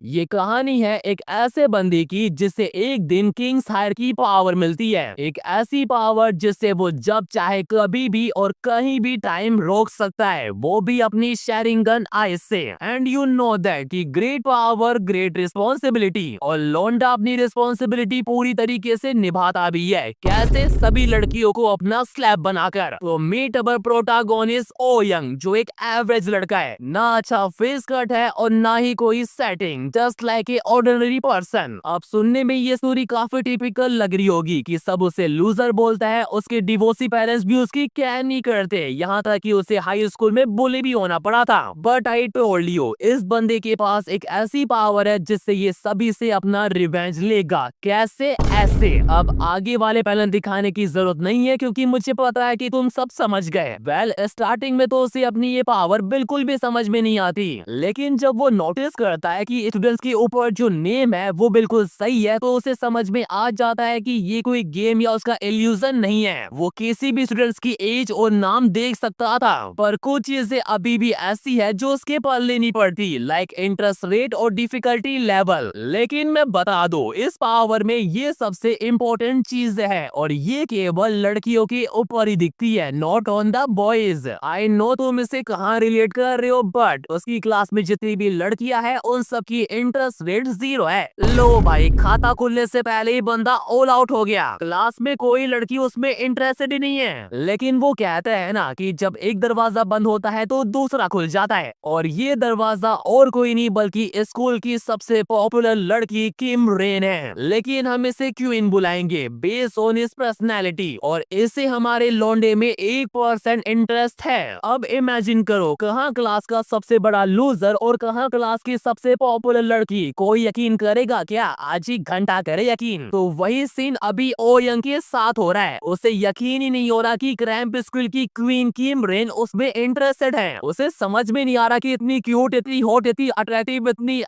ये कहानी है एक ऐसे बंदी की जिसे एक दिन किंग्स हायर की पावर मिलती है। एक ऐसी पावर जिससे वो जब चाहे कभी भी और कहीं भी टाइम रोक सकता है, वो भी अपनी शेरिंग गन आइस से। एंड यू नो दैट कि ग्रेट पावर ग्रेट रिस्पॉन्सिबिलिटी, और लोंडा अपनी रिस्पॉन्सिबिलिटी पूरी तरीके से निभाता भी है। कैसे? सभी लड़कियों को अपना स्लैब बनाकर। तो meet our protagonist O Young, जो एक एवरेज लड़का है, ना अच्छा फेस कट है और ना ही कोई setting, just like a ordinary person. अब सुनने में ये स्टोरी काफी टिपिकल लग रही होगी कि सब उसे लूजर बोलता है, उसके डिवोर्सी पेरेंट्स भी उसकी केयर नहीं करते, यहाँ तक कि उसे हाई स्कूल में बुली भी होना पड़ा था। बट आई टोल्ड यू, इस बंदे के पास एक ऐसी पावर है जिससे ये सभी से अपना रिवेंज लेगा। कैसे? ऐसे। अब आगे वाले पैटर्न दिखाने की जरूरत नहीं है क्योंकि मुझे पता है कि तुम सब समझ गए। वेल, स्टार्टिंग में तो उसे अपनी ये पावर बिल्कुल भी समझ में नहीं आती, लेकिन जब वो नोटिस करता है कि स्टूडेंट्स के ऊपर जो नेम है वो बिल्कुल सही है, तो उसे समझ में आ जाता है कि ये कोई गेम या उसका इल्यूजन नहीं है। वो किसी भी स्टूडेंट्स की एज और नाम देख सकता था, पर कुछ चीजें अभी भी ऐसी है जो उसके पल्ले नहीं पड़ती, लाइक इंटरेस्ट रेट और डिफिकल्टी लेवल। लेकिन मैं बता दूं, इस पावर में ये सबसे इम्पोर्टेंट चीज है और ये केवल लड़कियों के ऊपर ही दिखती है, not on the boys. I know तुम इसे कहाँ रिलेट कर रहे हो, बट उसकी क्लास में जितनी भी लड़कियां हैं उन सबकी इंटरेस्ट रेट 0 है। लो भाई, खाता खुलने से पहले ही बंदा ऑल आउट हो गया। क्लास में कोई लड़की उसमें इंटरेस्टेड ही नहीं है, लेकिन वो कहते हैं ना कि जब एक दरवाजा बंद होता है तो दूसरा खुल जाता है, और ये दरवाजा और कोई नहीं बल्कि स्कूल की सबसे पॉपुलर लड़की किम रेन है। लेकिन हम इसे क्वीन बुलाएंगे बेस्ड ऑन इस पर्सनैलिटी, और इसे हमारे लौंडे में 1% इंटरेस्ट है। अब इमेजिन करो, कहाँ क्लास का सबसे बड़ा लूजर और कहाँ क्लास की सबसे पॉपुलर लड़की। कोई यकीन करेगा क्या? आज ही घंटा करे यकीन। तो वही सीन अभी ओ यंग के साथ हो रहा है। उसे यकीन ही नहीं हो रहा कि क्रैम्प स्कूल की क्वीन किम रेन उसमें इंटरेस्टेड है। उसे समझ में नहीं आ रहा कि इतनी क्यूट, इतनी हॉट, इतनी अट्रैक्टिव, इतनी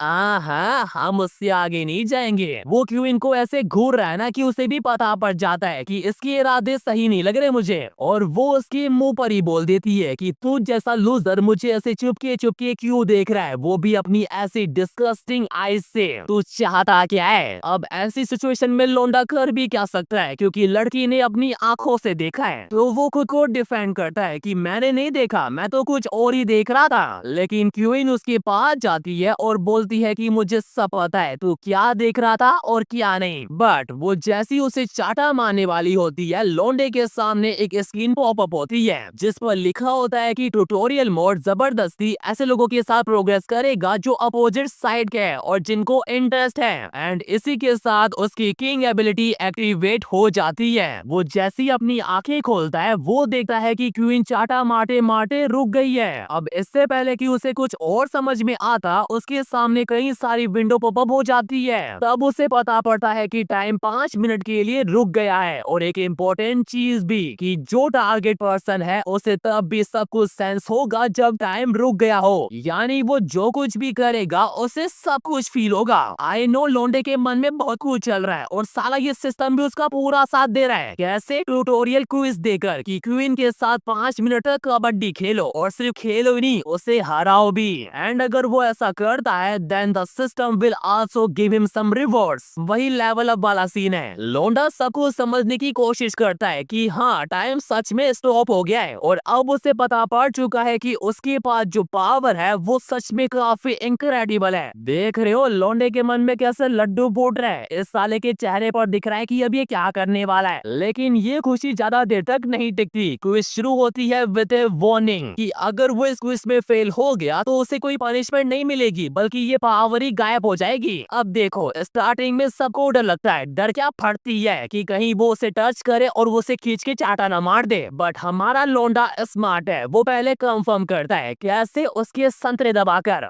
हम उससे आगे नहीं जाएंगे। वो क्वीन को ऐसे घूर रहा है ना कि उसे भी पता पड़ जाता है कि इसके इरादे सही नहीं लग रहे मुझे, और वो उसके मुंह पर ही बोल देती है कि तू जैसा लूजर मुझे ऐसे चुपके चुपके क्यों देख रहा है, वो भी अपनी ऐसी डिस्गस्टिंग आईज से। तू चाहता क्या है? अब ऐसी सिचुएशन में लोंडा कर भी क्या सकता है, क्योंकि लड़की ने अपनी आंखों से देखा है। तो वो खुद को डिफेंड करता है कि मैंने नहीं देखा, मैं तो कुछ और ही देख रहा था। लेकिन क्वीन उसके पास जाती है और बोलती है कि मुझे सब पता है तू क्या देख रहा था और क्या नहीं। बट वो जैसी उसे चाटा मारने वाली होती है, लोंडे के सामने एक स्क्रीन पॉपअप होती है जिस पर लिखा होता है कि ट्यूटोरियल मोड जबरदस्ती ऐसे लोगों के साथ प्रोग्रेस करेगा जो अपोजिट साइड के हैं और जिनको इंटरेस्ट है। एंड इसी के साथ उसकी किंग एबिलिटी एक्टिवेट हो जाती है। वो जैसी अपनी आंखें खोलता है, वो देखता है कि क्वीन चाटा मारते मारते रुक गई है। अब इससे पहले कि उसे कुछ और समझ में आता, उसके सामने कई सारी विंडो पॉपअप हो जाती है। तब उसे पता पड़ता है कि टाइम 5 मिनट के लिए रुक गया है, और एक इम्पोर्टेंट चीज भी कि जो टारगेट पर्सन है उसे तब भी सब कुछ सेंस होगा जब टाइम रुक गया हो, यानी वो जो कुछ भी करेगा उसे सब कुछ फील होगा। आई नो लोंडे के मन में बहुत कुछ चल रहा है और साला ये सिस्टम भी उसका पूरा साथ दे रहा है। कैसे? ट्यूटोरियल क्विज देकर कि क्वीन के साथ 5 मिनट तक कबड्डी खेलो, और सिर्फ खेलो ही नहीं, उसे हराओ भी। एंड अगर वो ऐसा करता है then the system will also give him some rewards. वही लेवल अप वाला सीन है। लोंडा सब कुछ समझने की कोशिश करता है कि हाँ, टाइम सच में स्टॉप हो गया है, और अब उसे पता पड़ चुका है कि उसके पास जो पावर है वो सच में काफी इनक्रेडिबल है। देख रहे हो लोंडे के मन में कैसे लड्डू फूट रहा है। इस साले के चेहरे पर दिख रहा है कि अब ये क्या करने वाला है, लेकिन ये खुशी ज्यादा देर तक नहीं टिकती। क्विज शुरू होती है विद ए वार्निंग कि अगर वो इस क्विज में फेल हो गया तो उसे कोई पनिशमेंट नहीं मिलेगी, बल्कि ये पावर ही गायब हो जाएगी। अब देखो, स्टार्टिंग में सबको डर लगता है। डर क्या फटती है कि कहीं वो उसे टच करे और वो उसे खींच के चाटा ना मार दे। बट हमारा लोंडा स्मार्ट है, वो पहले कंफर्म करता है। कैसे? उसके संतरे दबाकर।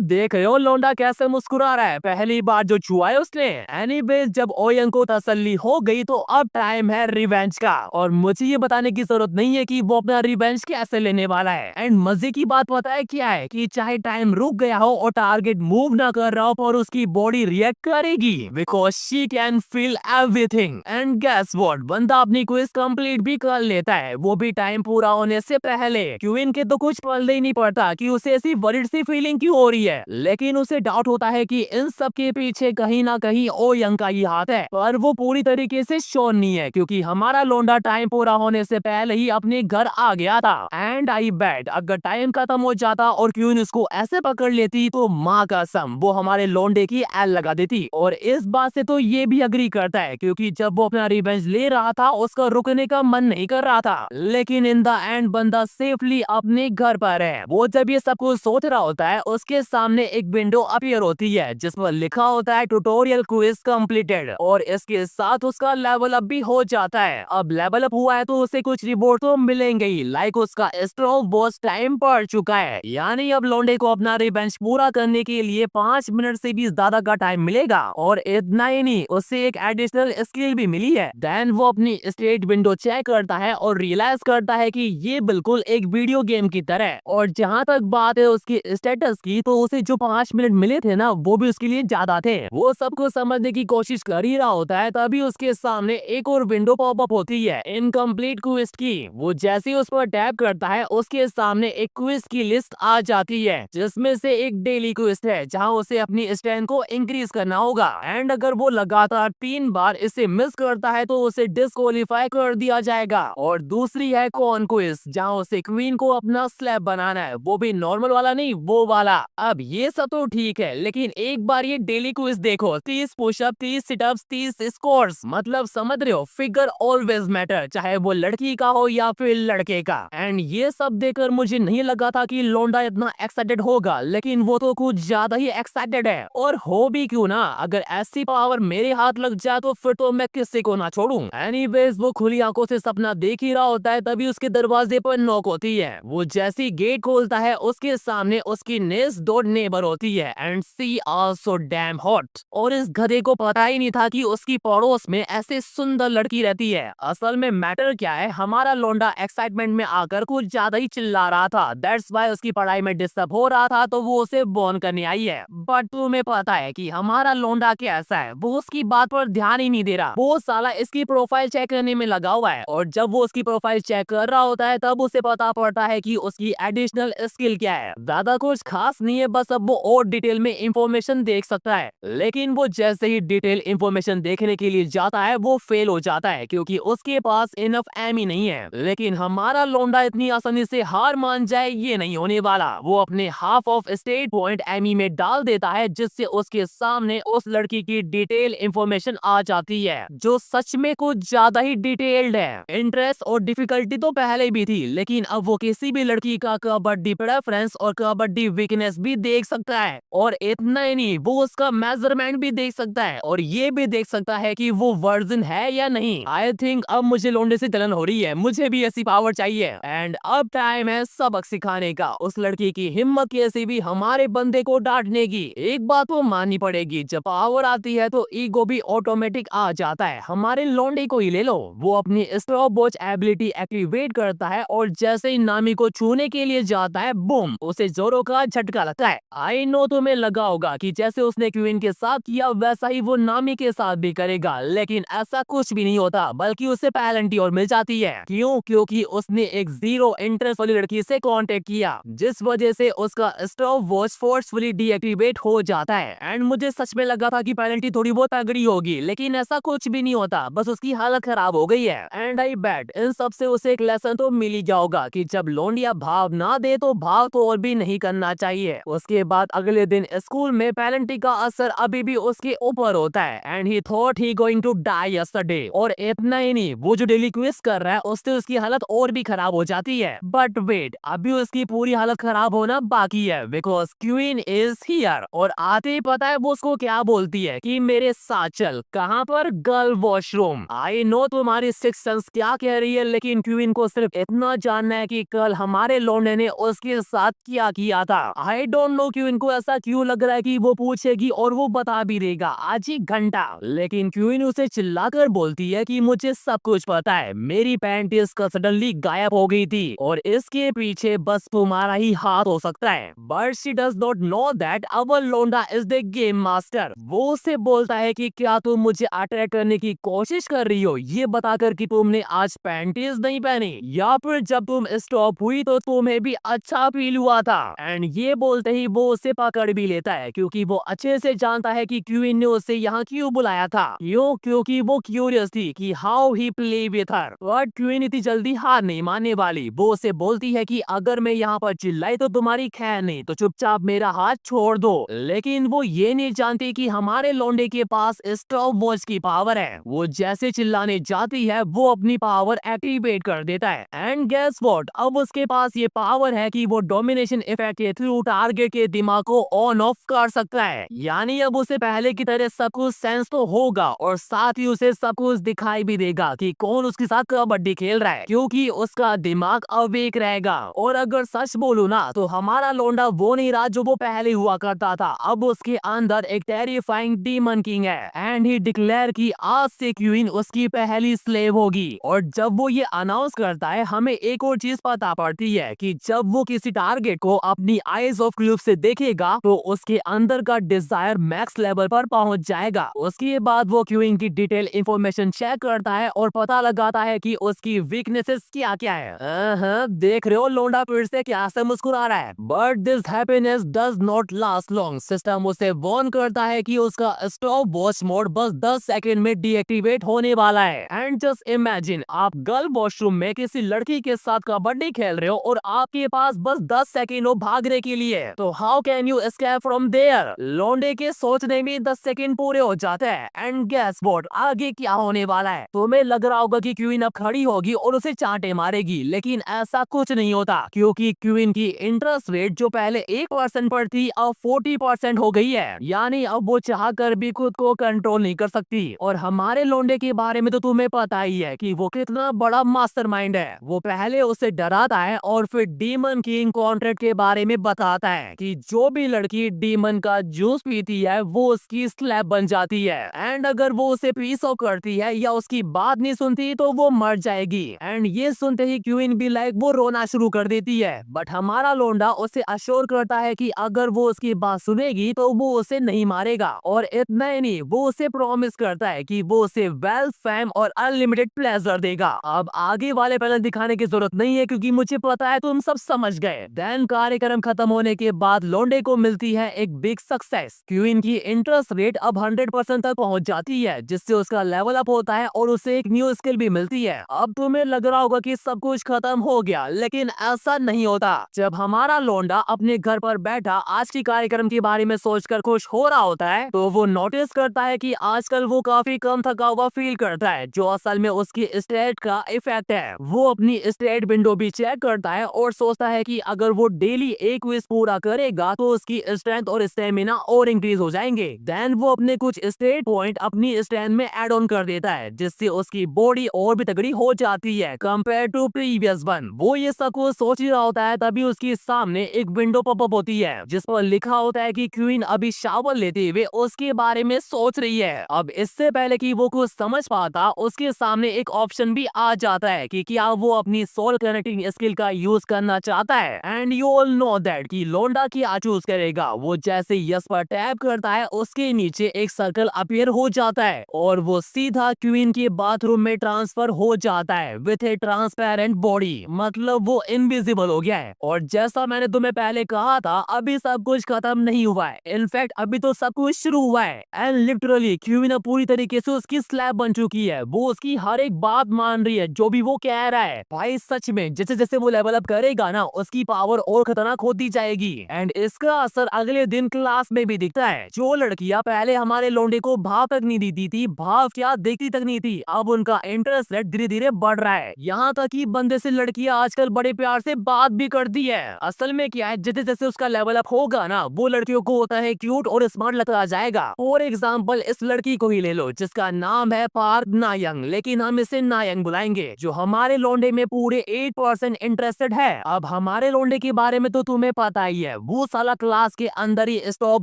देख रहे हो लोंडा कैसे मुस्कुरा रहा है, पहली बार जो छुआ है उसने। एनीवेज, जब ओयंग को तसल्ली हो गई तो अब टाइम है रिवेंज का, और मुझे ये बताने की जरूरत नहीं है कि वो अपना रिवेंज कैसे लेने वाला है। एंड मजे की बात पता है क्या है, कि चाहे टाइम रुक गया हो और टारगेट मूव ना कर रहा हो, पर उसकी बॉडी रिएक्ट करेगी because she can feel everything. And guess what, बंदा अपनी क्विज कंप्लीट भी कर लेता है, वो भी टाइम पूरा होने से पहले। क्वीन के तो कुछ पल्ले ही नहीं पड़ता कि उसे ऐसी वरिड सी फीलिंग क्यों हो रही है, लेकिन लेकिन उसे डाउट होता है कि इन सब के पीछे कहीं ना कहीं ओ यंग का ही हाथ है, पर वो पूरी तरीके से श्योर नहीं है क्योंकि हमारा लौंडा टाइम पूरा होने से पहले ही अपने घर आ गया था। एंड आई बेट अगर टाइम खत्म हो जाता और क्वीन उसको ऐसे पकड़ लेती तो माँ कसम वो हमारे लौंडे की एल लगा देती। और इस बात से तो ये भी अग्री करता है क्योंकि जब वो अपना रिवेंज ले रहा था उसका रुकने का मन नहीं कर रहा था, लेकिन इन द एंड बंदा सेफली अपने घर पर है। वो जब ये सब कुछ सोच रहा होता है उसके सामने एक विंडो अपीयर होती है जिस पर लिखा होता है ट्यूटोरियल क्विज कंप्लीटेड, और इसके साथ उसका लेवल अप भी हो जाता है। अब लेवल अप हुआ है तो उसे कुछ रिवॉर्ड तो मिलेंगे ही, लाइक उसका स्ट्रॉन्ग बॉस टाइम पड़ चुका है, यानी अब लौंडे को अपना रिवेंज पूरा करने के लिए 5 मिनट से भी ज्यादा का टाइम मिलेगा। और इतना ही नहीं, उससे एक एडिशनल स्किल भी मिली है। देन वो अपनी स्टेट विंडो चेक करता है और रियलाइज करता है कि ये बिल्कुल एक वीडियो गेम की तरह है। और जहाँ तक बात है उसकी स्टेटस की, तो उसे जो 5 मिनट मिले थे ना वो भी उसके लिए ज्यादा थे। वो सबको समझने की कोशिश कर ही रहा होता है तभी उसके सामने एक और विंडो पॉपअप होती है इनकम्प्लीट क्विज की। वो जैसे ही उस पर टैप करता है उसके सामने एक क्विज की लिस्ट आ जाती है जिसमें से एक डेली क्विज है जहां उसे अपनी स्ट्रेंथ को इंक्रीज करना होगा। एंड अगर वो लगातार 3 बार इसे मिस करता है तो उसे डिस्क्वालीफाई कर दिया जाएगा। और दूसरी है कॉन क्विज जहां उसे क्वीन को अपना स्लैब बनाना है, वो भी नॉर्मल वाला नहीं, वो वाला। अब ये सब तो ठीक है लेकिन एक बार ये डेली क्विज देखो, 30 पुशअप, 30 सिटअप्स, 30 स्क्वाट्स, मतलब समझ रहे हो, फिगर ऑलवेज मैटर, चाहे वो लड़की का हो या फिर लड़के का। एंड ये सब देखकर मुझे नहीं लगा था कि लौंडा इतना एक्साइटेड होगा, लेकिन वो तो कुछ ज्यादा ही एक्साइटेड है। और हो भी क्यों ना, अगर ऐसी पावर मेरे हाथ लग जाए तो फिर तो मैं किसी को ना छोड़ूं। एनीवेज वो खुली आंखों से सपना देख ही रहा होता है तभी उसके दरवाजे पर नॉक होती है। वो जैसी गेट खोलता है उसके सामने उसकी नेक्स्ट डोर नेबर होती है and she also damn hot. और इस गधे को पता ही नहीं था कि उसकी पड़ोस में ऐसे सुंदर लड़की रहती है। असल में मैटर क्या है, हमारा लौंडा एक्साइटमेंट में आकर कुछ ज्यादा ही चिल्ला रहा था, दैट्स वाई उसकी पढ़ाई में डिस्टर्ब हो रहा था तो वो उसे बॉर्न करने आई है। बट तुम्हें पता है कि हमारा लौंडा कैसा है, वो उसकी बात पर ध्यान ही नहीं दे रहा, वो साला इसकी प्रोफाइल चेक करने में लगा हुआ है। और जब वो उसकी प्रोफाइल चेक कर रहा होता है तब उसे पता पड़ता है कि उसकी एडिशनल स्किल क्या है। ज्यादा कुछ खास नहीं है, बस अब वो और डिटेल में इंफॉर्मेशन देख सकता है। लेकिन वो जैसे ही डिटेल इंफॉर्मेशन देखने के लिए जाता है वो फेल हो जाता है क्योंकि उसके पास इनफ एम ही नहीं है। लेकिन हमारा लौंडा इतनी आसानी से हार मान जाए ये नहीं होने वाला। वो अपने हाफ ऑफ स्टेट पॉइंट एमी में डाल देता है जिससे उसके सामने उस लड़की की डिटेल इंफॉर्मेशन आ जाती है जो सच में कुछ ज्यादा ही डिटेल्ड है। इंटरेस्ट और डिफिकल्टी तो पहले भी थी लेकिन अब वो किसी भी लड़की का कबड्डी प्रेफरेंस और कबड्डी वीकनेस भी देख सकता है। और इतना ही नहीं, वो उसका मेजरमेंट भी देख सकता है और ये भी देख सकता है कि वो वर्जिन है या नहीं। आई थिंक अब मुझे लौंडे से जलन हो रही है, मुझे भी ऐसी पावर चाहिए। एंड अब टाइम है सबक सिखाने का। उस लड़की की हिम्मत कैसी भी हमारे बंदे को डांटने की। एक बात तो माननी पड़ेगी, जब पावर आती है तो ईगो भी ऑटोमेटिक आ जाता है। हमारे लौंडे को ही ले लो, वो अपनी स्टॉप वॉच एबिलिटी एक्टिवेट करता है और जैसे ही नामी को छूने के लिए जाता है, बूम, उसे जोरों का झटका लगता है। आई नो तुम्हें लगा होगा कि जैसे उसने क्वीन के साथ किया वैसा ही वो नामी के साथ भी करेगा, लेकिन ऐसा कुछ भी नहीं होता, बल्कि उसे पेनल्टी और मिल जाती है। क्यों? क्योंकि उसने एक जीरो इंटरेस्ट वाली लड़की से कांटेक्ट किया जिस वजह से उसका स्टॉप वॉच फोर्सफुली डीएक्टिवेट हो जाता है। एंड मुझे सच में लगा था कि पेनल्टी थोड़ी बहुत तगड़ी होगी, लेकिन ऐसा कुछ भी नहीं होता, बस उसकी हालत खराब हो गई है। एंड आई बेट इन सब से उसे एक लेसन तो मिल ही जाओगा कि जब लौंडिया भाव ना दे तो भाव तो और भी नहीं करना चाहिए। उसके बाद अगले दिन स्कूल में पेनल्टी का असर अभी भी उसके ऊपर होता है and he thought he going to die yesterday. और इतना ही नहीं, वो जो डेली क्विज कर रहा है उससे उसकी हालत और भी खराब हो जाती है। बट वेट, अभी उसकी पूरी हालत खराब होना बाकी है बिकॉज क्वीन इज हियर। और आते ही पता है वो उसको क्या बोलती है कि मेरे साथ चल। कहाँ पर? Girl washroom. आई नो तुम्हारी सिक्स सेंस क्या कह रही है, लेकिन क्वीन को सिर्फ इतना जानना है कि कल हमारे लौंडे ने उसके साथ क्या किया था। आई डोंट नो क्वीन को ऐसा क्यों लग रहा है कि वो पूछेगी और वो बता भी देगा आज ही घंटा। लेकिन क्वीन उसे चिल्लाकर बोलती है कि मुझे सब कुछ पता है, मेरी पैंटीज का सडनली गायब हो गई थी और इसके पीछे बस तुम्हारा ही हाथ हो सकता है। But she does not know that our लौंडा इज द गेम मास्टर। वो उसे बोलता है कि क्या तुम मुझे अटैक करने की कोशिश कर रही हो ये बताकर कि तुमने आज पैंटीज नहीं पहनी, या फिर जब तुम स्टॉप हुई तो तुम्हें भी अच्छा फील हुआ था। एंड ये बोलते ही वो उसे पकड़ भी लेता है क्योंकि वो अच्छे से जानता है कि क्वीन ने उसे यहाँ क्यों बुलाया था। क्यों? क्योंकि वो क्यूरियस थी कि how he play with her. But queen इतनी जल्दी हार नहीं मानने वाली। वो उसे बोलती है कि अगर मैं यहाँ पर चिल्लाई तो तुम्हारी खैर नहीं, तो चुपचाप मेरा हाथ छोड़ दो। लेकिन वो ये नहीं जानती कि हमारे लौंडे के पास स्टॉप वॉच की पावर है। वो जैसे चिल्लाने जाती है वो अपनी पावर एक्टिवेट कर देता है एंड गेस व्हाट, अब उसके पास ये पावर है कि वो डोमिनेशन इफेक्ट के थ्रू टारगेट के दिमाग को ऑन ऑफ कर सकता है। यानी अब उसे पहले की तरह सब कुछ सेंस तो होगा और साथ ही उसे सब कुछ दिखाई भी देगा कि कौन उसके साथ कबड्डी खेल रहा है, क्योंकि उसका दिमाग अवेक रहेगा। और अगर सच बोलूं ना तो हमारा लौंडा वो नहीं रहा जो वो पहले हुआ करता था। अब उसके अंदर एक टेरिफाइंग डीमन किंग है एंड ही डिक्लेयर कि आज से क्वीन उसकी पहली स्लेव होगी। और जब वो ये अनाउंस करता है हमें एक और चीज पता पड़ती है कि जब वो किसी टारगेट को अपनी आईज ऑफ क्यूब से देखेगा तो उसके अंदर का डिजायर मैक्स लेवल पर पहुंच जाएगा। उसके बाद वो क्वीन की डिटेल इंफॉर्मेशन चेक करता है और पता लगाता है कि उसकी वीकनेसेस क्या क्या है। देख रहे हो लौंडा फिर से क्या से मुस्कुरा रहा है। But this happiness does not last long. System उसे वार्न करता है कि उसका स्टॉप वॉच मोड बस 10 सेकंड में डीएक्टिवेट होने वाला है। एंड जस्ट इमेजिन, आप गर्ल वॉशरूम में किसी लड़की के साथ कबड्डी खेल रहे हो और आपके पास बस 10 सेकंड हो भागने के लिए, तो how can you escape from there. लौंडे के सोचने में 10 सेकंड पूरे हो जाते हैं एंड गेस व्हाट, आगे क्या होने वाला है। तुम्हें लग रहा होगा कि क्वीन अब खड़ी होगी और उसे चांटे मारेगी, लेकिन ऐसा कुछ नहीं होता क्योंकि क्वीन की इंटरेस्ट रेट जो पहले 1% पर थी अब 40% हो गई है। यानी अब वो चाह कर भी खुद को कंट्रोल नहीं कर सकती। और हमारे लौंडे के बारे में तो तुम्हें पता ही है कि वो कितना बड़ा मास्टरमाइंड है। वो पहले उसे डराता है और फिर डीमन किंग कॉन्ट्रैक्ट के बारे में बताता है कि जो भी लड़की डीमन का जूस पीती है वो उसकी स्लैब बन जाती है एंड अगर वो उसे पीस ऑफ करती है या उसकी बात नहीं सुनती तो वो मर जाएगी। एंड ये सुनते ही क्वीन भी लाइक वो रोना शुरू कर देती है। बट हमारा लौंडा उसे अश्योर करता है कि अगर वो उसकी बात सुनेगी तो वो उसे नहीं मारेगा। और इतना ही नहीं, वो उसे प्रॉमिस करता है कि वो उसे वेल्थ, फेम और अनलिमिटेड प्लेजर देगा। अब आगे वाले पैनल दिखाने की जरूरत नहीं है क्योंकि मुझे पता है तुम सब समझ गए। देन कार्यक्रम खत्म होने के बाद लौंडे को मिलती है एक बिग सक्सेस। क्वीन की इंटरेस्ट रेट अब 100% तक पहुंच जाती है जिससे उसका लेवल अप होता है और उसे एक न्यू स्किल भी मिलती है। अब तुम्हें लग रहा होगा कि सब कुछ खत्म हो गया, लेकिन ऐसा नहीं होता। जब हमारा लौंडा अपने घर पर बैठा आज की कार्यक्रम के बारे में सोचकर खुश हो रहा होता है तो वो नोटिस करता है कि आजकल वो काफी कम थका हुआ फील करता है, जो असल में उसकी स्टेट का इफेक्ट है। वो अपनी स्टेट विंडो भी चेक करता है और सोचता है कि अगर वो डेली एक क्विज पूरा करेगा तो उसकी स्ट्रेंथ और स्टेमिना और इंक्रीज हो जाएंगे। देन वो अपने कुछ स्टेट पॉइंट अपनी स्ट्रेंथ में ऐड ऑन कर देता है जिससे उसकी बॉडी और भी तगड़ी हो जाती है कंपेयर टू प्रीवियस वन। वो ये सब कुछ सोच ही रहा होता है तभी उसके सामने एक विंडो पॉपअप होती है जिस पर लिखा होता है कि क्वीन अभी शावर लेते हुए उसके बारे में सोच रही है। अब इससे पहले कि वो कुछ समझ पाता उसके सामने एक ऑप्शन भी आ जाता है कि क्या वो अपनी सोल कनेक्टिंग स्किल का यूज करना चाहता है। And you all know that कि लौंडा क्या चूज करेगा। वो जैसे यस पर टैप करता है उसके नीचे एक सर्कल अपीयर हो जाता है और वो सीधा क्वीन के बाथरूम में ट्रांसफर हो जाता है विथ ए ट्रांसपेरेंट बॉडी। मतलब वो इनविजिबल हो गया है। और जैसा मैंने तुम्हें पहले कहा था अभी सब कुछ खत्म नहीं हुआ है, इनफैक्ट अभी तो सब कुछ शुरू हुआ है। एंड लिटरली क्वीन पूरी तरीके से उसकी स्लैब बन चुकी है। वो उसकी हर एक बात मान रही है जो भी वो कह रहा है। भाई सच में जैसे जैसे वो लेवल अप करेगा ना उसकी पावर और खतरनाक होती जाएगी। एंड इसका असर अगले दिन क्लास में भी दिखता है। जो लड़कियां पहले हमारे लौंडे को भाव तक नहीं देती थी, भाव क्या देखती तक नहीं थी, अब उनका इंटरेस्ट रेट धीरे धीरे बढ़ रहा है। यहाँ तक कि बंदे से लड़कियां आजकल बड़े प्यार से बात भी करती है। असल में क्या है, जैसे जैसे उसका लेवल अप होगा ना वो लड़कियों को होता है क्यूट और स्मार्ट लगता जाएगा। फॉर एग्जाम्पल इस लड़की को ही ले लो जिसका नाम है पार्क नायंग, लेकिन हम इसे नायंग बुलाएंगे, जो हमारे लौंडे में पूरे 8% इंटरेस्टेड है। अब हमारे लौंडे के बारे में तो तुम्हें पता ही है, वो साला क्लास के अंदर ही स्टॉप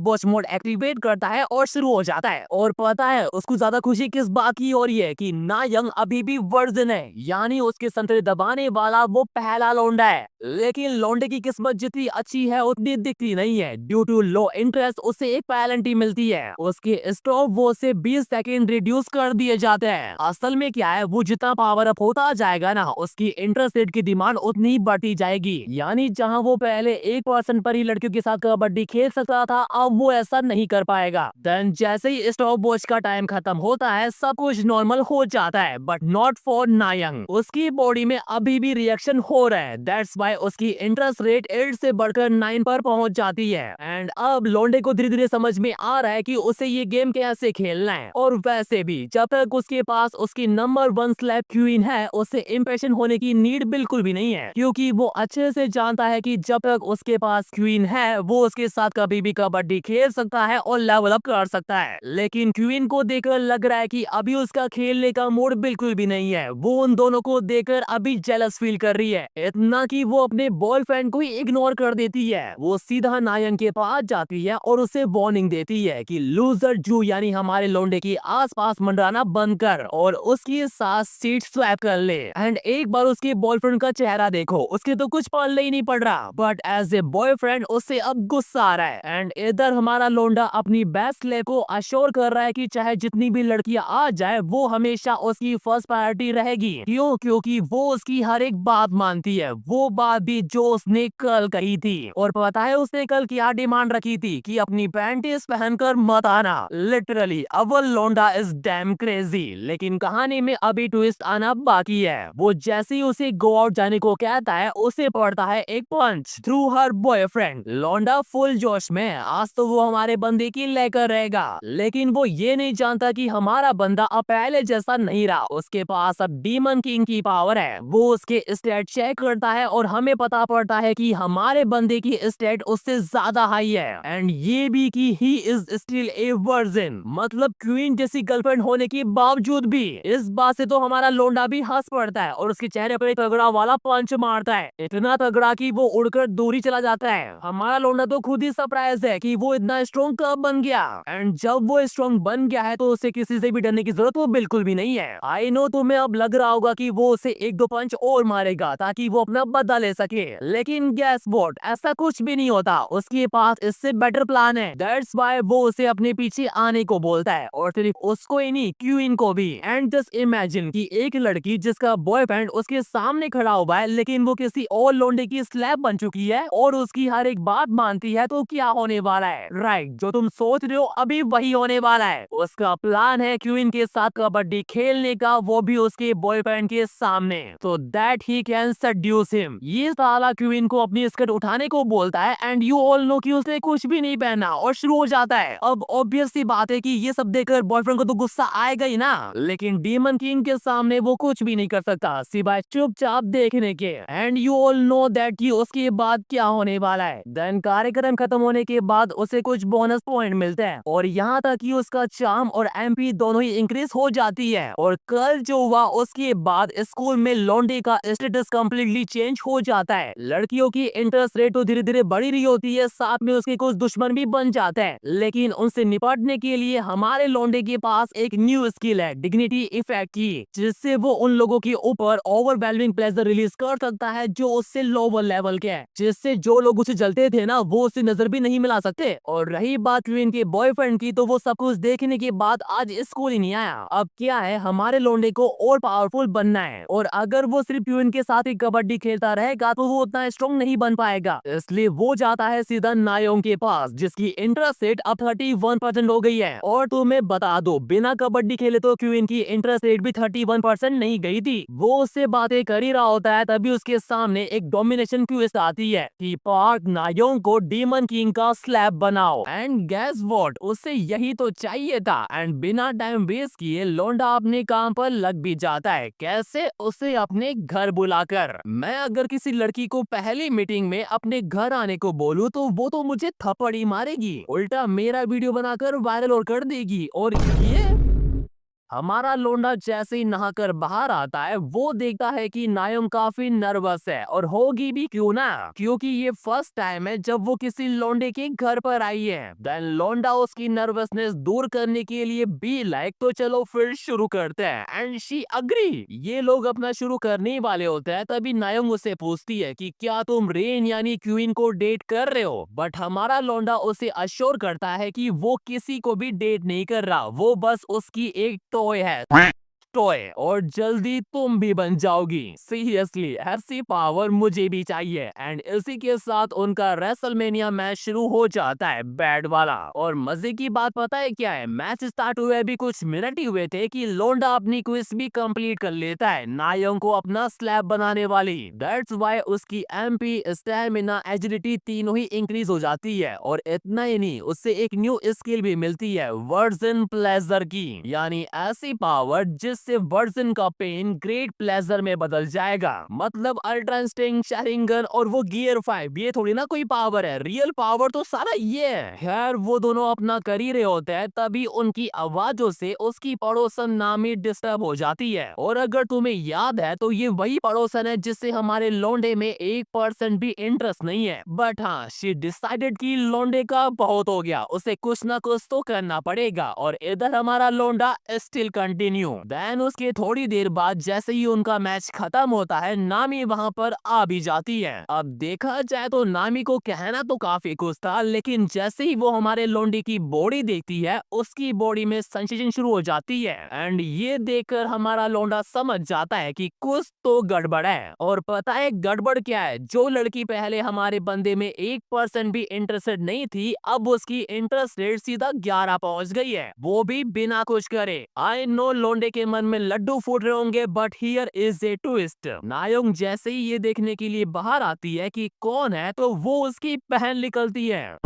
वॉच मोड एक्टिवेट करता है और शुरू हो जाता है। और पता है उसको ज्यादा खुशी किस बात की हो रही है कि नायंग अभी भी वर्जिन है, यानी उसके संतरे दबाने वाला वो पहला लौंडा है। लेकिन लौंडे की किस्मत जितनी अच्छी है उतनी दिखती नहीं है। ड्यू टू लो इंटरेस्ट उसे एक पेनल्टी मिलती है, उसके स्टॉप वॉच से 20 सेकेंड रिड्यूस कर दिए जाते हैं। असल में क्या है, वो जितना पावर अप होता जाएगा ना उसकी इंटरेस्ट रेट की डिमांड उतनी ही बढ़ती जाएगी। यानी जहां वो पहले 1% पर ही लड़कियों के साथ कबड्डी खेल सकता था, अब वो ऐसा नहीं कर पाएगा। देन जैसे ही स्टॉप वॉच का टाइम खत्म होता है सब कुछ नॉर्मल हो जाता है, बट नॉट फॉर नायंग। उसकी बॉडी में अभी भी रिएक्शन हो रहा है, दैट्स व्हाई उसकी इंटरेस्ट रेट 8 से बढ़कर 9 पर पहुंच जाती है। एंड अब लोंडे को धीरे धीरे समझ में आ रहा है कि उसे ये गेम कैसे खेलना है। और वैसे भी जब तक उसके पास उसकी नंबर 1 स्लैब क्वीन है, उसे इम्प्रेशन होने की नीड बिल्कुल भी नहीं है, क्योंकि वो अच्छे से जानता है कि जब तक उसके पास क्वीन है वो उसके साथ कभी भी कबड्डी खेल सकता है और लेवल अप कर सकता है। लेकिन क्वीन को देखकर लग रहा है कि अभी उसका खेलने का मूड बिल्कुल भी नहीं है। वो उन दोनों को देखकर अभी जेलस फील कर रही है, इतना कि वो अपने बॉयफ्रेंड को ही इग्नोर कर देती है। वो सीधा नायंग के पास जाती है और उसे वार्निंग देती है कि लूजर जू यानी हमारे लोंडे की आसपास मंडराना बंद कर और उसके साथ सीट स्वैप कर ले। एंड एक बार उसके बॉयफ्रेंड का चेहरा देखो, उसके तो कुछ पल्ले ही नहीं पड़ रहा, बट एज ए बॉयफ्रेंड उससे अब गुस्सा आ रहा है। एंड इधर हमारा लोंडा अपनी बेस्ट ले को अश्योर कर रहा है कि चाहे जितनी भी लड़कियां आ जाए वो हमेशा उसकी फर्स्ट प्रायोरिटी रहेगी। क्यों? क्योंकि वो उसकी हर एक बात मानती है, वो बात भी जो उसने कल कही थी। और पता है उसने कल क्या डिमांड रखी थी? कि अपनी पैंटीज पहनकर मत आना। लिटरली अवर लोंडा इज डैम क्रेजी। लेकिन कहानी में अभी ट्विस्ट आना बाकी है। वो जैसे ही उसे गो आउट जाने को कहता है, उसे पड़ता है एक पंच थ्रू हर बॉयफ्रेंड। लोंडा फुल जोश में, आज तो वो हमारे बंदे की लेकर रहेगा। लेकिन वो ये नहीं जानता कि हमारा बंदा अब पहले जैसा नहीं रहा, उसके पास अब डीमन किंग की पावर है। वो उसके स्टेट चेक करता है और हमें पता पड़ता है कि हमारे बंदे की स्टेट उससे ज्यादा हाई है। एंड ये भी कि he is still a virgin, मतलब क्वीन जैसी गर्लफ्रेंड होने के बावजूद भी। इस बात से तो हमारा लोंडा भी हंस पड़ता है और उसके चेहरे पर एक तगड़ा वाला पंच मारता है, इतना तगड़ा कि वो उड़कर दूर ही चला जाता है। हमारा लोंडा तो खुद ही सरप्राइज है कि वो इतना स्ट्रॉन्ग कब बन गया। एंड जब वो स्ट्रॉन्ग बन गया है तो उसे किसी से भी डरने की जरूरत वो बिल्कुल भी नहीं है। आई नो तुम्हें अब लग रहा होगा कि वो उसे एक दो पंच और मारेगा ताकि वो अपना बदला ले सके, लेकिन गेस व्हाट, ऐसा कुछ भी नहीं होता। उसके पास इससे बेटर प्लान है। दैट्स व्हाई वो उसे अपने पीछे आने को बोलता है, और सिर्फ उसको ही नहीं क्वीन को भी। एंड जस्ट इमेजिन कि एक लड़की जिसका बॉयफ्रेंड उसके सामने खड़ा हुआ है, लेकिन वो किसी और लोंडे की स्लैब बन चुकी है और उसकी हर एक बात मानती है, तो क्या होने वाला है? राइट, जो तुम सोच रहे हो अभी वही होने वाला है। उसका प्लान है क्वीन के साथ कबड्डी खेलने का, वो भी उसके बॉयफ्रेंड के सामने, तो that he can seduces him. ये साला क्वीन को अपनी स्कर्ट उठाने को बोलता है एंड यू ऑल नो कि उसने कुछ भी नहीं पहना और शुरू हो जाता है। अब ऑब्वियस सी बात है कि ये सब देखकर बॉयफ्रेंड को तो गुस्सा आएगा ही ना, लेकिन डीमन किंग के सामने वो कुछ भी नहीं कर सकता सिवाय चुपचाप देखने के। And you all know that कि उसके बाद क्या होने वाला है। देन कार्यक्रम खत्म होने के बाद उसे कुछ बोनस पॉइंट मिलते हैं और यहाँ तक कि उसका चार्म और एमपी दोनों ही इंक्रीज हो जाती है। और कल जो हुआ उसके बाद स्कूल में लॉन्डे का स्टेटस कम्प्लीटली चेंज हो जाता है। लड़कियों की इंटरेस्ट रेट तो धीरे धीरे बढ़ी रही होती है, साथ में उसके कुछ दुश्मन भी बन जाते हैं, लेकिन उनसे निपटने के लिए हमारे लॉन्डे के पास एक न्यू स्किल है, डिग्निटी इफेक्ट की, जिससे वो उन लोगों के ऊपर ओवरवेलमिंग प्लेजर रिलीज कर सकता है जो उससे लोअर लेवल के हैं, जिससे जो लोग उसे जलते थे ना वो उससे नजर भी नहीं मिला सकते। और रही बात क्वीन के बॉयफ्रेंड की, तो वो सब कुछ देखने के बाद आज स्कूल ही नहीं आया। अब क्या है, हमारे लॉन्डे को और पावरफुल बनना है, और अगर वो सिर्फ क्वीन के साथ ही कबड्डी खेलता रहेगा तो वो उतना स्ट्रॉन्ग नहीं बन पाएगा। इसलिए वो जाता है सीधा नायोंग के पास, जिसकी इंटरेस्ट रेट अब 31% हो गई है। और तुम्हें बता दो, बिना कबड्डी खेले तो क्वीन की इंटरेस्ट रेट भी 31% नहीं गई थी। वो उससे बातें कर ही रहा होता है, तभी उसके सामने एक डोमिनेशन क्वेस्ट आती है कि पार्क नायोंग को डीमन किंग का स्लैब बनाओ। एंड गेस व्हाट, उसे यही तो चाहिए था। एंड बिना टाइम वेस्ट किए लोंडा अपने काम पर लग भी जाता है। कैसे? उसे अपने घर बुलाकर। मैं अगर किसी लड़की को पहली मीटिंग में अपने घर आने को बोलूं तो वो तो मुझे थप्पड़ ही मारेगी, उल्टा मेरा वीडियो बनाकर वायरल और कर देगी। और ये हमारा लोंडा जैसे ही नहाकर बाहर आता है, वो देखता है कि नायोंग काफी नर्वस है, और होगी भी क्यों ना, क्योंकि ये फर्स्ट टाइम है जब वो किसी लोंडे के घर पर आई है। देन लोंडा उसकी नर्वसनेस दूर करने के लिए बी लाइक, तो चलो फिर शुरू करते हैं। And she agree. ये लोग अपना शुरू करने ही वाले होते हैं, तभी नायोंग उससे पूछती है कि क्या तुम रेन यानी क्वीन को डेट कर रहे हो? बट हमारा लोंडा उसे अश्योर करता है कि वो किसी को भी डेट नहीं कर रहा, वो बस उसकी एक टॉय है। टॉय और जल्दी तुम भी बन जाओगी। सीरियसली ऐसी पावर मुझे भी चाहिए। एंड इसी के साथ उनका रेसलमेनिया मैच शुरू हो जाता है, बैड वाला। और मजे की बात पता है क्या है, मैच स्टार्ट हुए अभी कुछ मिनट ही हुए थे कि लोंडा अपनी क्विज भी कंप्लीट कर लेता है, नायोंग को अपना स्लैब बनाने वाली। दैट्स व्हाई उसकी एमपी, स्टैमिना, एजिलिटी तीनों ही इंक्रीज हो जाती है। और इतना ही नहीं, उससे एक न्यू स्किल भी मिलती है, वर्जन प्लेजर की, यानी ऐसी पावर जिससे वर्जन का पेन ग्रेट प्लेजर में बदल जाएगा। मतलब अल्ट्रा इंस्टिंक्ट, शैरिंगन और वो गियर 5, ये थोड़ी ना कोई पावर है, रियल पावर तो सारा ये है। खैर वो दोनों अपना कर ही रहे होते हैं, तभी उनकी आवाजों से उसकी पड़ोसन नामी डिस्टर्ब हो जाती है। और अगर तुम्हें याद है तो ये वही पड़ोसन है जिससे हमारे लोंडे में 1% भी इंटरेस्ट नहीं है। बट हाँ, शी डिसाइडेड कि लोंडे का बहुत हो गया, उसे कुछ ना कुछ तो करना पड़ेगा। और इधर हमारा लोंडा स्टिल कंटिन्यू। देन उसके थोड़ी देर बाद जैसे ही उनका मैच खत्म होता है, नामी वहां पर आ भी जाती है। अब देखा जाए तो नामी को कहना तो काफी कुछ था, लेकिन जैसे ही वो हमारे लोंडे की बॉडी देखती है, उसकी बॉडी में सेंसेशन शुरू हो जाती है। एंड ये देखकर हमारा लोंडा समझ जाता है कि कुछ तो गड़बड़ है। और पता है गड़बड़ क्या है, जो लड़की पहले हमारे बंदे में 1% भी इंटरेस्टेड नहीं थी, अब उसकी इंटरेस्ट रेट सीधा 11 पहुंच गई है, वो भी बिना कुछ करे। आई नो लोंडे के मन में लड्डू फूट रहे होंगे, but here is a twist. Nayong जैसे ही ये देखने के लिए बाहर आती है कि कौन है, तो वो उसकी बहन निकलती है।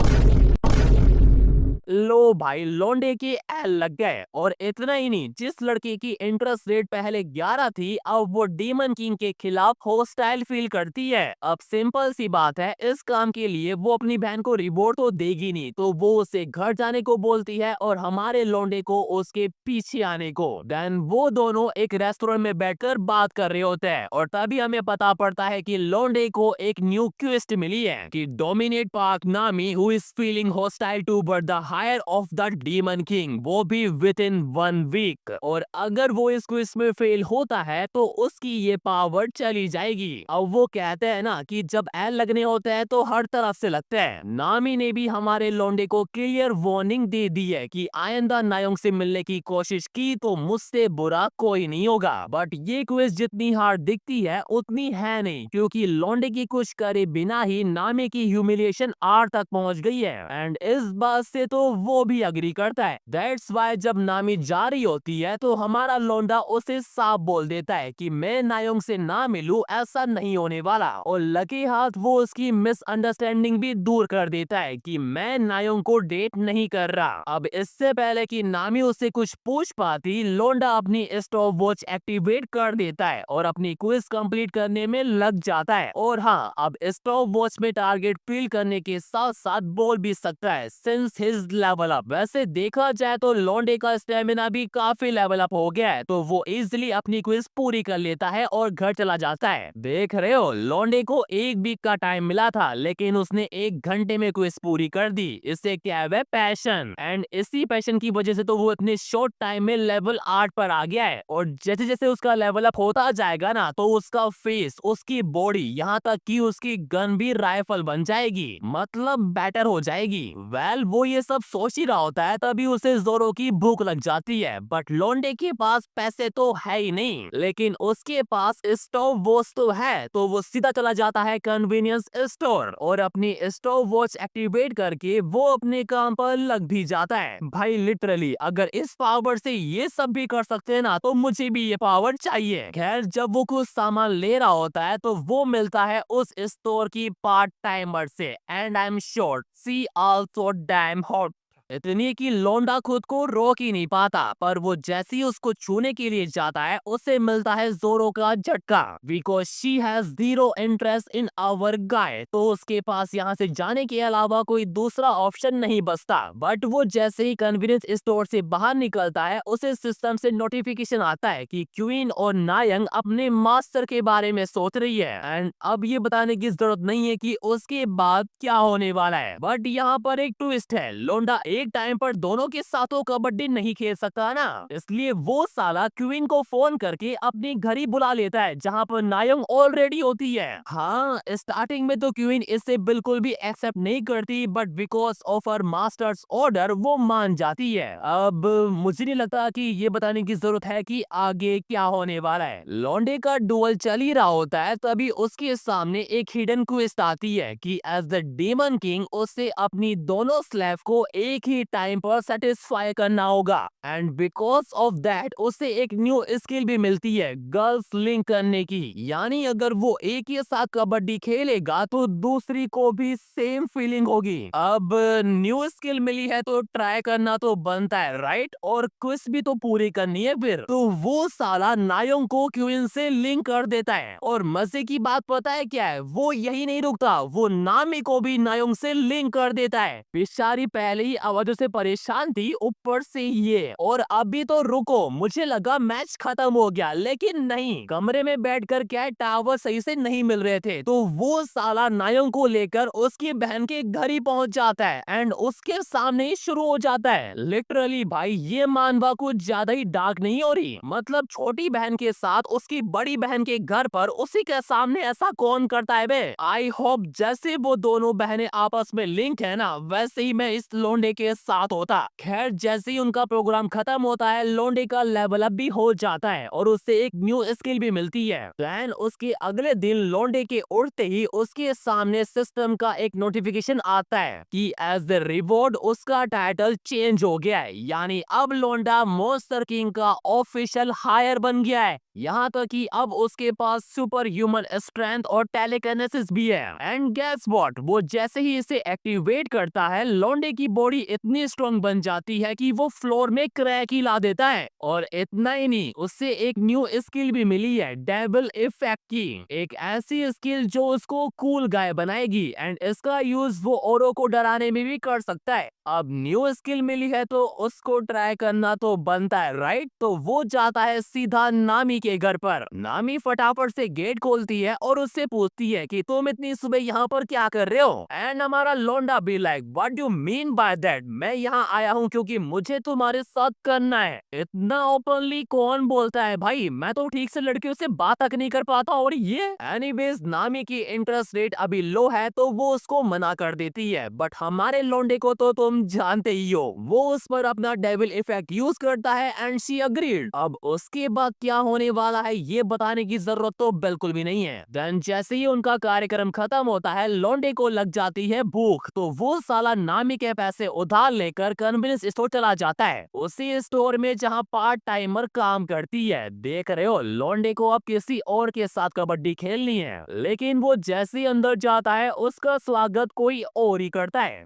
लो भाई, लोंडे के एल लग गए। और इतना ही नहीं, जिस लड़की की इंटरेस्ट रेट पहले 11 थी, अब वो डीमन किंग के खिलाफ हॉस्टाइल फील करती है। अब सिंपल सी बात है, इस काम के लिए वो अपनी बहन को रिवॉर्ड तो देगी नहीं, तो वो उसे घर जाने को बोलती है और हमारे लोंडे को उसके पीछे आने को। देन वो दोनों एक रेस्टोरेंट में बैठकर बात कर रहे होते हैं, और तभी हमें पता पड़ता है कि लोंडे को एक न्यू क्वेस्ट मिली है कि डोमिनेट पार्क नामी who is feeling hostile toward the hire of the demon king, वो भी विद इन 1 वीक। और अगर वो इस क्विज में फेल होता है तो उसकी ये पावर चली जाएगी। अब वो कहते हैं ना कि जब एल लगने होते हैं तो हर तरफ से लगते हैं। नामी ने भी हमारे लोंडे को क्लियर वार्निंग दे दी है कि आइंदा नायोंग से मिलने की कोशिश की तो मुझसे बुरा कोई नहीं होगा। बट ये क्विज जितनी हार्ड दिखती है उतनी है नहीं, क्योंकि लोंडे की कुछ करे बिना ही नामी की ह्यूमिलिएशन आर तक पहुंच गई है। एंड इस बात से तो वो भी अग्री करता है। दैट्स व्हाई जब नामी जा रही होती है तो हमारा लोंडा उसे साफ बोल देता है कि मैं नायोंग से ना मिलूं, ऐसा नहीं होने वाला। और लकी हाथ वो उसकी मिसअंडरस्टैंडिंग भी दूर कर देता है कि मैं नायोंग को डेट नहीं कर रहा। अब इससे पहले कि नामी उससे कुछ पूछ पाती, लोंडा अपनी स्टॉप वॉच एक्टिवेट कर देता है और अपनी क्विज कंप्लीट करने में लग जाता है। और हाँ, अब स्टॉप वॉच में टारगेट फील करने के साथ साथ बोल भी सकता है, सिंस हिज लेवल अप। वैसे देखा जाए तो लोंडे का स्टेमिना भी काफी लेवल अप हो गया है, तो वो इजिली अपनी क्विज पूरी कर लेता है और घर चला जाता है। देख रहे हो, लोंडे को 1 वीक का टाइम मिला था, लेकिन उसने 1 घंटे में क्विज पूरी कर दी। इससे क्या है, पैशन। एंड इसी पैशन की वजह से तो वो इतने शॉर्ट टाइम में लेवल 8 पर आ गया है। और जैसे जैसे उसका लेवल अप होता जाएगा ना, तो उसका फेस, उसकी बॉडी, यहाँ तक कि उसकी गन भी राइफल बन जाएगी, मतलब बेटर हो जाएगी। वेल वो ये सब सोच ही रहा होता है, तभी उसे जोरो की भूख लग जाती है। बट लोंडे के पास पैसे तो है ही नहीं, लेकिन उसके पास स्टॉप वॉच तो है, तो वो सीधा चला जाता है कन्वीनियंस स्टोर और अपनी स्टॉप वॉच एक्टिवेट करके वो अपने काम पर लग भी जाता है। भाई लिटरली अगर इस पावर से ये सब भी कर सकते हैं ना, तो मुझे भी ये पावर चाहिए। खैर जब वो कुछ सामान ले रहा होता है तो वो मिलता है उस स्टोर की पार्ट टाइमर से, and I am sure she also damn hot. इतनी कि लोंडा खुद को रोक ही नहीं पाता, पर वो जैसे ही उसको छूने के लिए जाता है, उसे मिलता है जोरो का झटका, because she has zero interest in our guy. तो उसके पास यहाँ से जाने के अलावा कोई दूसरा ऑप्शन नहीं बचता। बट वो जैसे ही कन्वीनियंस स्टोर से बाहर निकलता है, उसे सिस्टम से नोटिफिकेशन आता है कि क्वीन और नायंग अपने मास्टर के बारे में सोच रही है। एंड अब ये बताने की जरूरत नहीं है कि उसके बाद क्या होने वाला है, बट यहाँ पर एक ट्विस्ट है। लोंडा एक टाइम पर दोनों के साथ तो कबड्डी नहीं खेल सकता ना, इसलिए वो साला क्वीन को फोन करके अपनी घर ही बुला लेता है जहाँ पर नायोंग ऑलरेडी होती है। हाँ, स्टार्टिंग में तो क्वीन इससे बिल्कुल भी एक्सेप्ट नहीं करती, but because of her masters order वो मान जाती है। अब मुझे नहीं लगता कि ये बताने की जरूरत है कि आगे क्या होने वाला है। लॉन्डे का डुअल चल ही रहा होता है, तभी उसके सामने एक हिडन क्वेस्ट आती है कि एज द डेमन किंग उसे अपनी दोनों स्लेव को एक ही टाइम पर सेटिस्फाई करना होगा, एंड बिकॉज ऑफ दैट उसे एक न्यू स्किल भी मिलती है, गर्ल्स लिंक करने की। यानी अगर वो एक ही साथ कबड्डी खेलेगा तो दूसरी को भी सेम फीलिंग होगी। अब न्यू स्किल मिली है तो ट्राई करना तो बनता है, राइट? और क्विज भी तो पूरी करनी है फिर। तो वो साला नायोंग को क्वीन से लिंक कर देता है, और मजे की बात पता है क्या है? वो यही नहीं रुकता, वो नामी को भी नायोंग से लिंक कर देता है। बेचारी पहले ही आवाजों से परेशान थी, ऊपर से ये। और अभी तो रुको, मुझे लगा मैच खत्म हो गया, लेकिन नहीं। कमरे में बैठकर क्या टावर सही से नहीं मिल रहे थे, तो वो साला नायोंग को लेकर उसकी बहन के घर ही पहुंच जाता है, एंड उसके सामने ही शुरू हो जाता है। लिटरली भाई ये मानवा कुछ ज्यादा ही डार्क नहीं हो रही? मतलब छोटी बहन के साथ उसकी बड़ी बहन के घर पर उसी के सामने ऐसा कौन करता है बे? आई होप जैसे वो दोनों बहनें आपस में लिंक है ना, वैसे ही मैं इस लोंडे के साथ होता। खैर जैसे ही उनका प्रोग्राम खत्म होता है, लोंडे का लेवल अप भी हो जाता है और उससे एक न्यू स्किल भी मिलती है। देन उसके अगले दिन लोंडे के उठते ही उसके सामने सिस्टम का एक नोटिफिकेशन आता है कि एज द रिवॉर्ड उसका टाइटल चेंज हो गया है, यानी अब लोंडा मॉन्स्टर किंग का ऑफिशियल हायर बन गया है। यहाँ तक कि अब उसके पास सुपर ह्यूमन स्ट्रेंथ और टेलीकिनेसिस भी है। एंड गेस व्हाट, वो जैसे ही इसे एक्टिवेट करता है, लोंडे की बॉडी इतनी स्ट्रॉन्ग बन जाती है कि वो फ्लोर में क्रैक ही ला देता है। और इतना ही नहीं, उससे एक न्यू स्किल भी मिली है, डेविल इफेक्ट की। एक ऐसी स्किल जो उसको कूल गाय बनाएगी, एंड इसका यूज वो औरों को डराने में भी कर सकता है। अब न्यू स्किल मिली है तो उसको ट्राई करना तो बनता है, राइट? तो वो जाता है सीधा नामी के घर पर। नामी फटाफट से गेट खोलती है और उससे पूछती है कि तुम इतनी सुबह यहाँ पर क्या कर रहे हो? एंड हमारा लोंडा भी like, what do mean by that? मैं यहाँ आया हूँ क्योंकि मुझे तुम्हारे साथ करना है। इतना ओपनली कौन बोलता है भाई? मैं तो ठीक से लड़कियों से बात तक नहीं कर पाता, और ये। एनीवेज नामी की इंटरेस्ट रेट अभी लो है तो वो उसको मना कर देती है, बट हमारे लोंडे को तो तुम जानते ही हो, वो उस पर अपना डेविल इफेक्ट यूज करता है, एंड शी अग्रीड। अब उसके बाद क्या होने वाला है ये बताने की जरूरत तो बिल्कुल भी नहीं है। देन जैसे ही उनका कार्यक्रम खत्म होता है, लोंडे को लग जाती है भूख, तो वो साला नामी के पैसे उधार लेकर कन्वीनियंस स्टोर चला जाता है, उसी स्टोर में जहाँ पार्ट टाइमर काम करती है। देख रहे हो, लोंडे को अब किसी और के साथ कबड्डी खेलनी है, लेकिन वो जैसे ही अंदर जाता है उसका स्वागत कोई और ही करता है।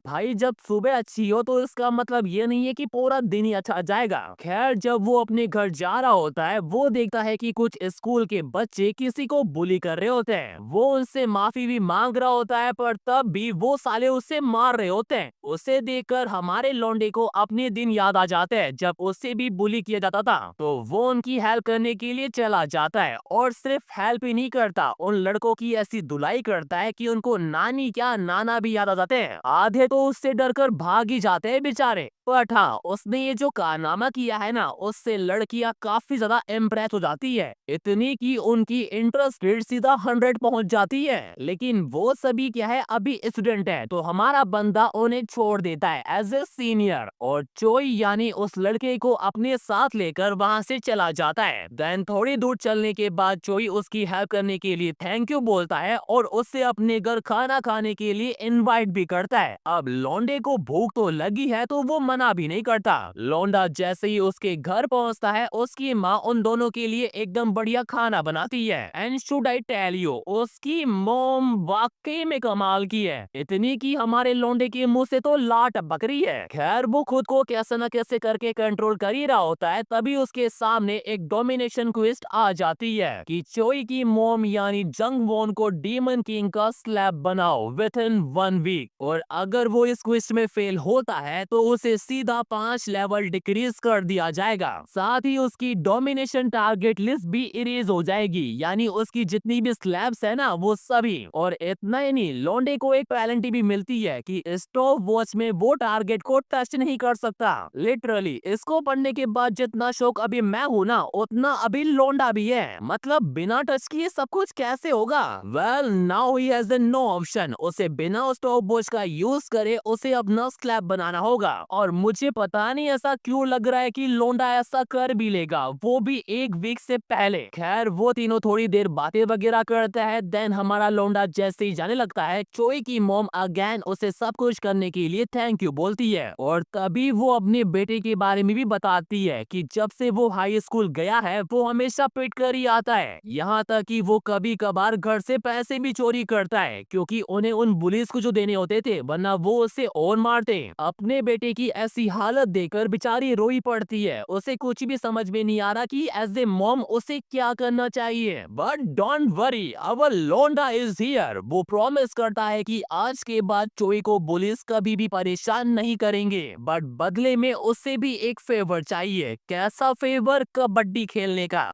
भाई जब सुबह अच्छी हो तो इसका मतलब ये नहीं है कि पूरा दिन ही अच्छा जाएगा। खैर जब वो अपने घर जा रहा होता है, वो देखता है कि कुछ स्कूल के बच्चे किसी को बुली कर रहे होते हैं। वो उनसे माफी भी मांग रहा होता है, पर तब भी वो साले उससे मार रहे होते हैं। उसे देखकर हमारे लौंडे को अपने दिन याद आ जाते हैं जब उससे भी बुली किया जाता था। तो वो उनकी हेल्प करने के लिए चला जाता है, और सिर्फ हेल्प ही नहीं करता, उन लड़कों की ऐसी धुलाई करता है कि उनको नानी क्या नाना भी याद आ जाते हैं। आधे तो उससे डरकर भाग ही जाते हैं बेचारे। बट हाँ, उसने ये जो कारनामा किया है ना, उससे लड़कियां काफी ज्यादा इम्प्रेस हो जाती है, इतनी कि उनकी इंटरेस्ट रेट सीधा 100 पहुंच जाती है। लेकिन वो सभी क्या है, अभी स्टूडेंट है, तो हमारा बंदा उन्हें छोड़ देता है एज ए सीनियर, और चोई यानी उस लड़के को अपने साथ लेकर वहां से चला जाता है। देन थोड़ी दूर चलने के बाद चोई उसकी हेल्प करने के लिए थैंक यू बोलता है, और उससे अपने घर खाना खाने के लिए इनवाइट भी करता है। अब लौंडे को भूख तो लगी है तो वो मना भी नहीं करता। लौंडा जैसे ही उसके घर पहुंचता है, उसकी माँ उन दोनों के लिए एकदम बढ़िया खाना बनाती है। And should I tell you, उसकी मॉम वाकई में कमाल की है, इतनी कि हमारे लौंडे के मुंह से तो लाट बकरी है। खैर वो खुद को कैसे न कैसे करके कंट्रोल कर ही रहा होता है, तभी उसके सामने एक डोमिनेशन क्वेस्ट आ जाती है कि चोई की मॉम यानी जंग वॉन को डीमन किंग का स्लैब बनाओ विद इन 1 वीक, और अगर वो इस क्विज में फेल होता है तो उसे सीधा 5 लेवल डिक्रीज कर दिया जाएगा। साथ ही उसकी डोमिनेशन टारगेट लिस्ट भी इरेज हो जाएगी, यानी उसकी जितनी भी स्लैब्स है ना वो सभी। और इतना ही नहीं, लौंडे को एक पेनल्टी भी मिलती है कि स्टॉप वॉच में वो टारगेट को टच नहीं कर सकता। लिटरली इसको पढ़ने के बाद जितना शौक अभी मैं हूँ ना, उतना अभी लौंडा भी है। मतलब बिना टच किए सब कुछ कैसे होगा? Well now he has no option, उसे बिना स्टॉप वॉच का यूज करे उसे अपना स्लैब बनाना होगा। और मुझे पता नहीं ऐसा क्यों लग रहा है कि लौंडा ऐसा कर भी लेगा, वो भी एक वीक से पहले। खैर वो तीनों थोड़ी देर बातें वगैरह करता है, देन हमारा लौंडा जैसे ही जाने लगता है, चोई की मॉम अगेन उसे सब कुछ करने के लिए थैंक यू बोलती है। और तभी वो अपने बेटे के बारे में भी बताती है कि जब से वो हाई स्कूल गया है वो हमेशा पिट कर ही आता है, यहाँ तक कि वो कभी कभार घर से पैसे भी चोरी करता है क्योंकि उन्हें उन बुलिस को जो देने होते थे, वरना वो उसे और मारते। अपने बेटे की ऐसी हालत देखकर बेचारी रोई पड़ती है, उसे कुछ भी समझ में नहीं आ रहा कि एज ए मॉम उसे क्या करना चाहिए। बट डोंट वरी, अवर लोंडा इज हियर। वो प्रॉमिस करता है कि आज के बाद चोई को पुलिस कभी भी परेशान नहीं करेंगे, बट बदले में उससे भी एक फेवर चाहिए। कैसा फेवर? कबड्डी खेलने का।